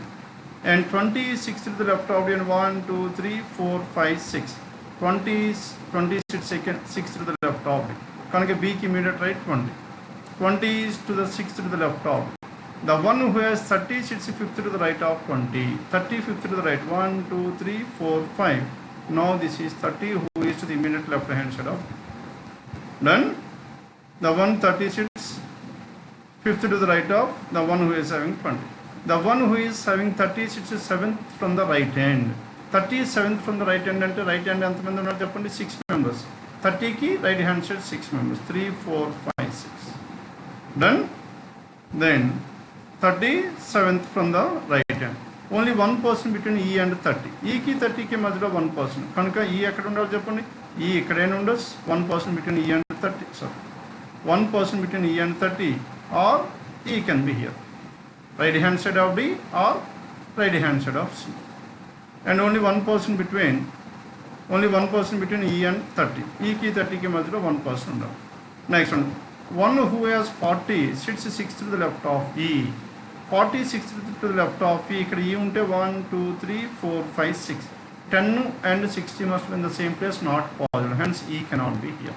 And 20 is 6th to the left of D. And 1, 2, 3, 4, 5, 6. 20 sits 6th to the left of D. Kanaka B ki immediate right 20. 20 is to the 6th to the left of D. The one who has 30 sits 5th to the right of 20. 30 5th to the right. 1, 2, 3, 4, 5. Now this is 30 who is to the immediate left hand side of D. Then the 130 sits fifth to the right of the one who is having 20. The one who is having 30 sits 7th from the right hand. 30 is 7th from the right hand and right hand and 6 members. 30 ki right hand side 6 members. 3, 4, 5, 6. Done? Then 37th from the right hand. Only one person between E and 30. E ki 30 ki madhya one person. Kanuka E ekkada undalu cheppandi. E ikkadaina undas. One person between E and 30. Sorry. One person between E and 30 or E can be here. Right hand side of D or right hand side of C. And only one person between E and 30. E ki 30 ki madhya one person undalu. Next one. One who has 40 sits 6th to the left of E. 40 6th to the left of E. Ikkada E unte 1, 2, 3, 4, 5, 6. 10 and 60 must be in the same place, not possible. Hence E cannot be here.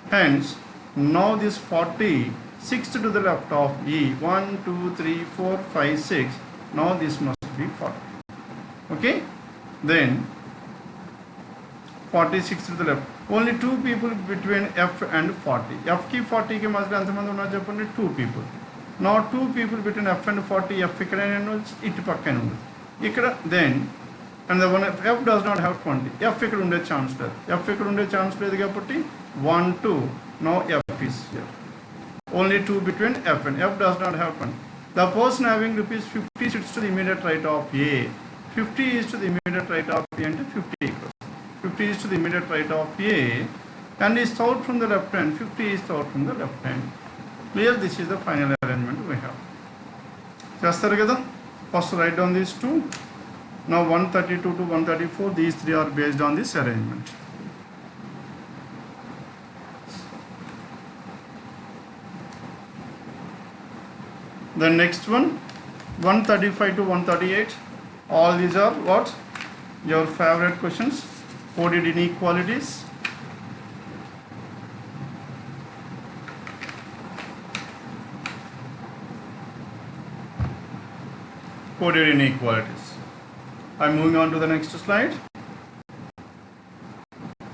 Hence, now this 40 6th to the left of E. 1, 2, 3, 4, 5, 6. Now this must be 40. Okay? Then 46 to the left. Only two people between F and 40. F ki 40 ki mazhla entamandi unnaru cheppandi? Two people. Now two people between F and 40. F ikkada undu, itu pakkana undu. Ikkada then and the one F does not have 20. F ikkada unde chance ledu. F ikkada unde chance ledu kabatti 1, 2. Now F is here. Only two between F and F does not have 20. The person having rupees 50 sits to the immediate right of A. 50 is to the immediate right of A and 50 equals. 50 is to the immediate right of A and is thought from the left hand. 50 is thought from the left hand. Clear? This is the final arrangement we have. Chestaru kada? First write down these two. Now 132 to 134, these three are based on this arrangement. The next one, 135 to 138, all these are what? Your favorite questions. Coded inequalities. Coded inequalities. I'm moving on to the next slide.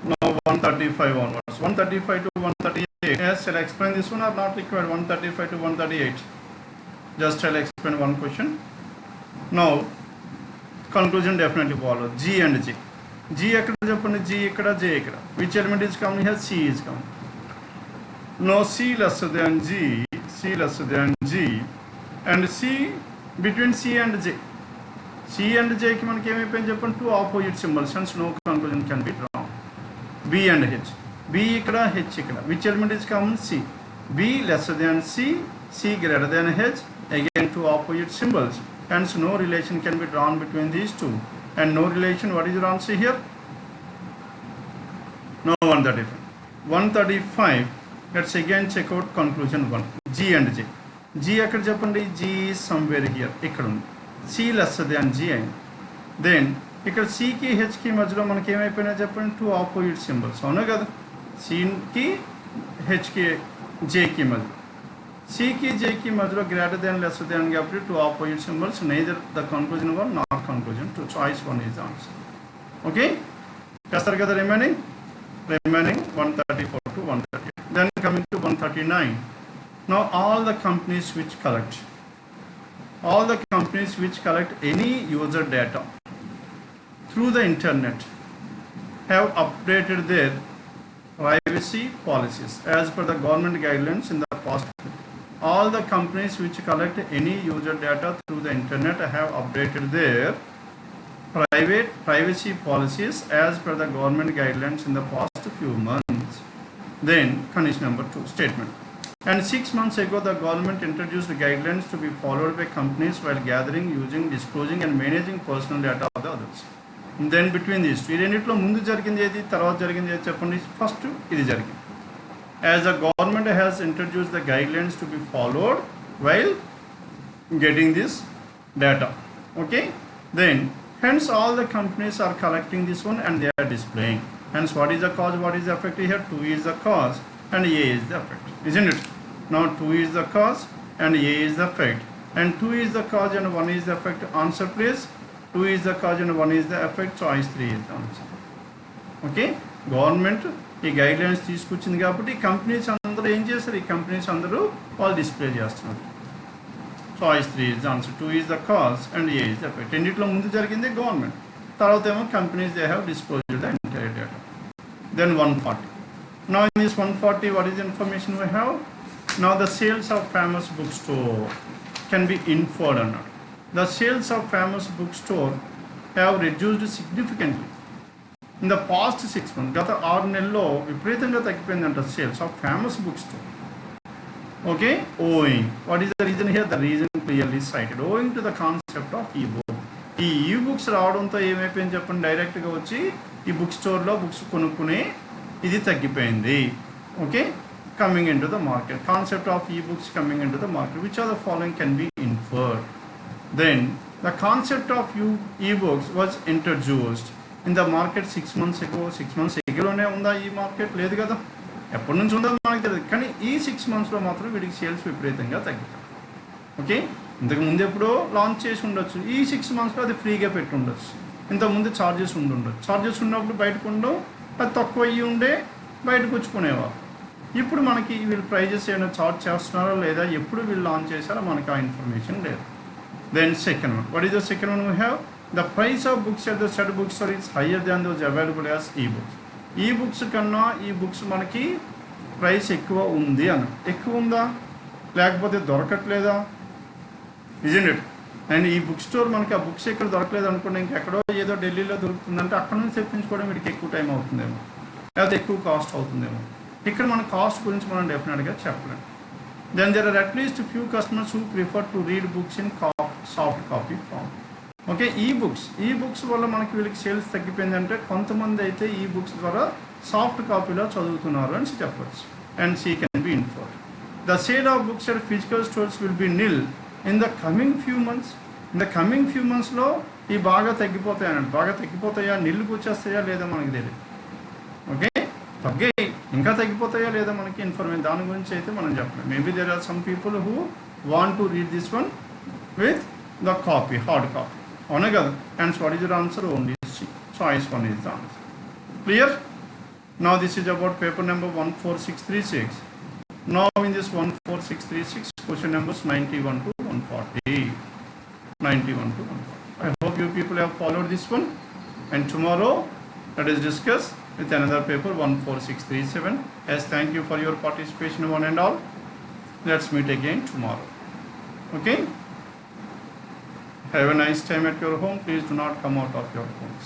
Now 135 onwards. 135 to 138. Yes, shall I explain this one or not required? 135 to 138. Just I'll explain one question. Now, conclusion definitely follows. G and J. G ekkada cheppandi, G ikkada, J ikkada. Which element is coming here? C is coming. Now C lesser than G, C lesser than G, and C between C and J. C and J ki manaki emayipoyindi cheppandi? Two opposite symbols, hence no conclusion can be drawn. B and H. B ikkada, H ikkada. Which element is common? C. B lesser than C, C greater than H. Again two opposite symbols. Hence no relation can be drawn between these two. And no relation, what is your answer here? No, 135. 135, let's again check out conclusion 1. G and J. G ekkada cheppandi? G is somewhere here. Ikkada undi. C lesser than G and then ikkada C ki H ki madhyalo manaki emayipoyina cheppandi? Two opposite symbols. Avuna kada? C ki H ki J ki madhyalo. C ki J ki madhyalo greater than lesser than kabatti two opposite symbols, neither the conclusion 1 nor conclusion 2. Choice 1 is the answer. Okay? Chestaru kada remaining 134 to 138. Then coming to 139. Now all the companies which collect any user data through the internet have updated their privacy policies as per the government guidelines in the past. All the companies which collect any user data through the internet have updated their privacy policies as per the government guidelines in the past few months. Then condition number 2 statement. And 6 months ago the government introduced guidelines to be followed by companies while gathering, using, disclosing and managing personal data of the others. And then between these two, రెండిట్లో ముందు జరిగింది ఏది, తర్వాత జరిగింది ఏది చెప్పండి. First ఇది జరిగింది. As the government has introduced the guidelines to be followed while getting this data. Okay? Then hence all the companies are collecting this one and they are displaying. Hence what is the cause, what is the effect here? 2 is the cause and A is the effect. Isn't it? Now 2 is the cause and A is the effect. And 2 is the cause and 1 is the effect. Answer please. 2 is the cause and 1 is the effect. Choice 3 is the answer. Okay? Government ఈ guide lines తీసుకొచ్చింది కాబట్టి companies అందరూ ఏం చేస్తారు, ఈ companies అందరూ వాళ్ళు display చేస్తున్నారు. Choice 3 is the answer. 2 is the cause and A is the effect. రెండిట్లో ముందు జరిగింది గవర్నమెంట్, తర్వాత ఏమో companies they have disclosed the entire data. Then 140. Now in this 140, what is the information we have? Now the sales of famous bookstore can be inferred or not. The sales of famous bookstore have reduced significantly in the past 6 months. గత 6 నెలల్లో విపరీతంగా తగ్గిపోయిందంట sales of famous book store. Okay, owing. What is the reason here? The reason clearly cited. Owing to the concept of e-book. ఈ books రావడంతో ఏమైపోయింది చెప్పండి, డైరెక్ట్గా వచ్చి ఈ బుక్ స్టోర్లో బుక్స్ కొనుక్కునే ఇది తగ్గిపోయింది. Okay, coming in to the market. Concept of e books coming in to the market. Which are the following can be inferred? Then the concept of e-books was introduced in the market 6 months ago. 6 months agoలోనే ఉందా ఈ market? లేదు కదా, ఎప్పటి నుంచి ఉందో మనకు తెలియదు. కానీ ఈ 6 monthsలో మాత్రం వీడికి సేల్స్ విపరీతంగా తగ్గుతాయి. ఓకే, ఇంతకు ముందు ఎప్పుడో లాంచ్ చేసి ఉండొచ్చు, ఈ 6 monthsలో అది ఫ్రీగా పెట్టి ఉండొచ్చు. ఇంతకుముందు ఛార్జెస్ ఉండొచ్చు. ఛార్జెస్ ఉన్నప్పుడు బయటకు ఉండవు, అది తక్కువ అయ్యి ఉండే బయటకు వచ్చుకునేవారు. ఇప్పుడు మనకి వీళ్ళు ప్రైజెస్ ఏమైనా ఛార్జ్ చేస్తున్నారో లేదా, ఎప్పుడు వీళ్ళు లాంచ్ చేశారో మనకి ఆ ఇన్ఫర్మేషన్ లేదు. Then second one, what is the second one we have? The price of books at the said book store is higher than those available as e-books. ఈ బుక్స్ కన్నా ఈ బుక్స్ మనకి ప్రైస్ ఎక్కువ ఉంది అని. ఎక్కువ ఉందా లేకపోతే దొరకట్లేదా? Isn't it? అండ్ ఈ బుక్ స్టోర్ మనకి ఆ బుక్స్ ఎక్కడ దొరకలేదు అనుకోండి, ఇంకెక్కడో ఏదో ఢిల్లీలో దొరుకుతుందంటే అక్కడ నుంచి తెప్పించుకోవడం వీడికి ఎక్కువ టైం అవుతుందేమో, లేకపోతే ఎక్కువ కాస్ట్ అవుతుందేమో. ఇక్కడ మన కాస్ట్ గురించి మనం డెఫినెట్గా చెప్పలేం. Then there are at least few customers who prefer to read books in soft copy form. Okay, ఈ బుక్స్ వల్ల మనకి వీళ్ళకి సేల్స్ తగ్గిపోయిందంటే కొంతమంది అయితే ఈ బుక్స్ ద్వారా సాఫ్ట్ కాపీలో చదువుతున్నారు అని చెప్పచ్చు. And C can be inferred. The sale of books at physical stores will be nil in the coming few months. In the coming few మంత్స్లో ఈ బాగా తగ్గిపోతాయి అన్నట్టు. బాగా తగ్గిపోతాయా, నిల్లుకు వచ్చేస్తాయా లేదా మనకి తెలియదు. ఓకే, తగ్గాయి, ఇంకా తగ్గిపోతాయా లేదా మనకి ఇన్ఫర్మేషన్ దాని గురించి అయితే మనం చెప్పలేం. Maybe there are some people who want to read this one with the copy, hard copy. అవునా కదా? And what is your answer? Only C. Choice 1 is the answer. Clear? Now this is about paper number 14636. Now in this 14636, question numbers 91 to 140. 91 to 140. I hope you people have followed this one. And tomorrow let us discuss with another paper 14637. Yes, thank you for your participation one and all. Let's meet again tomorrow. Okay? Have a nice time at your home. Please do not come out of your homes.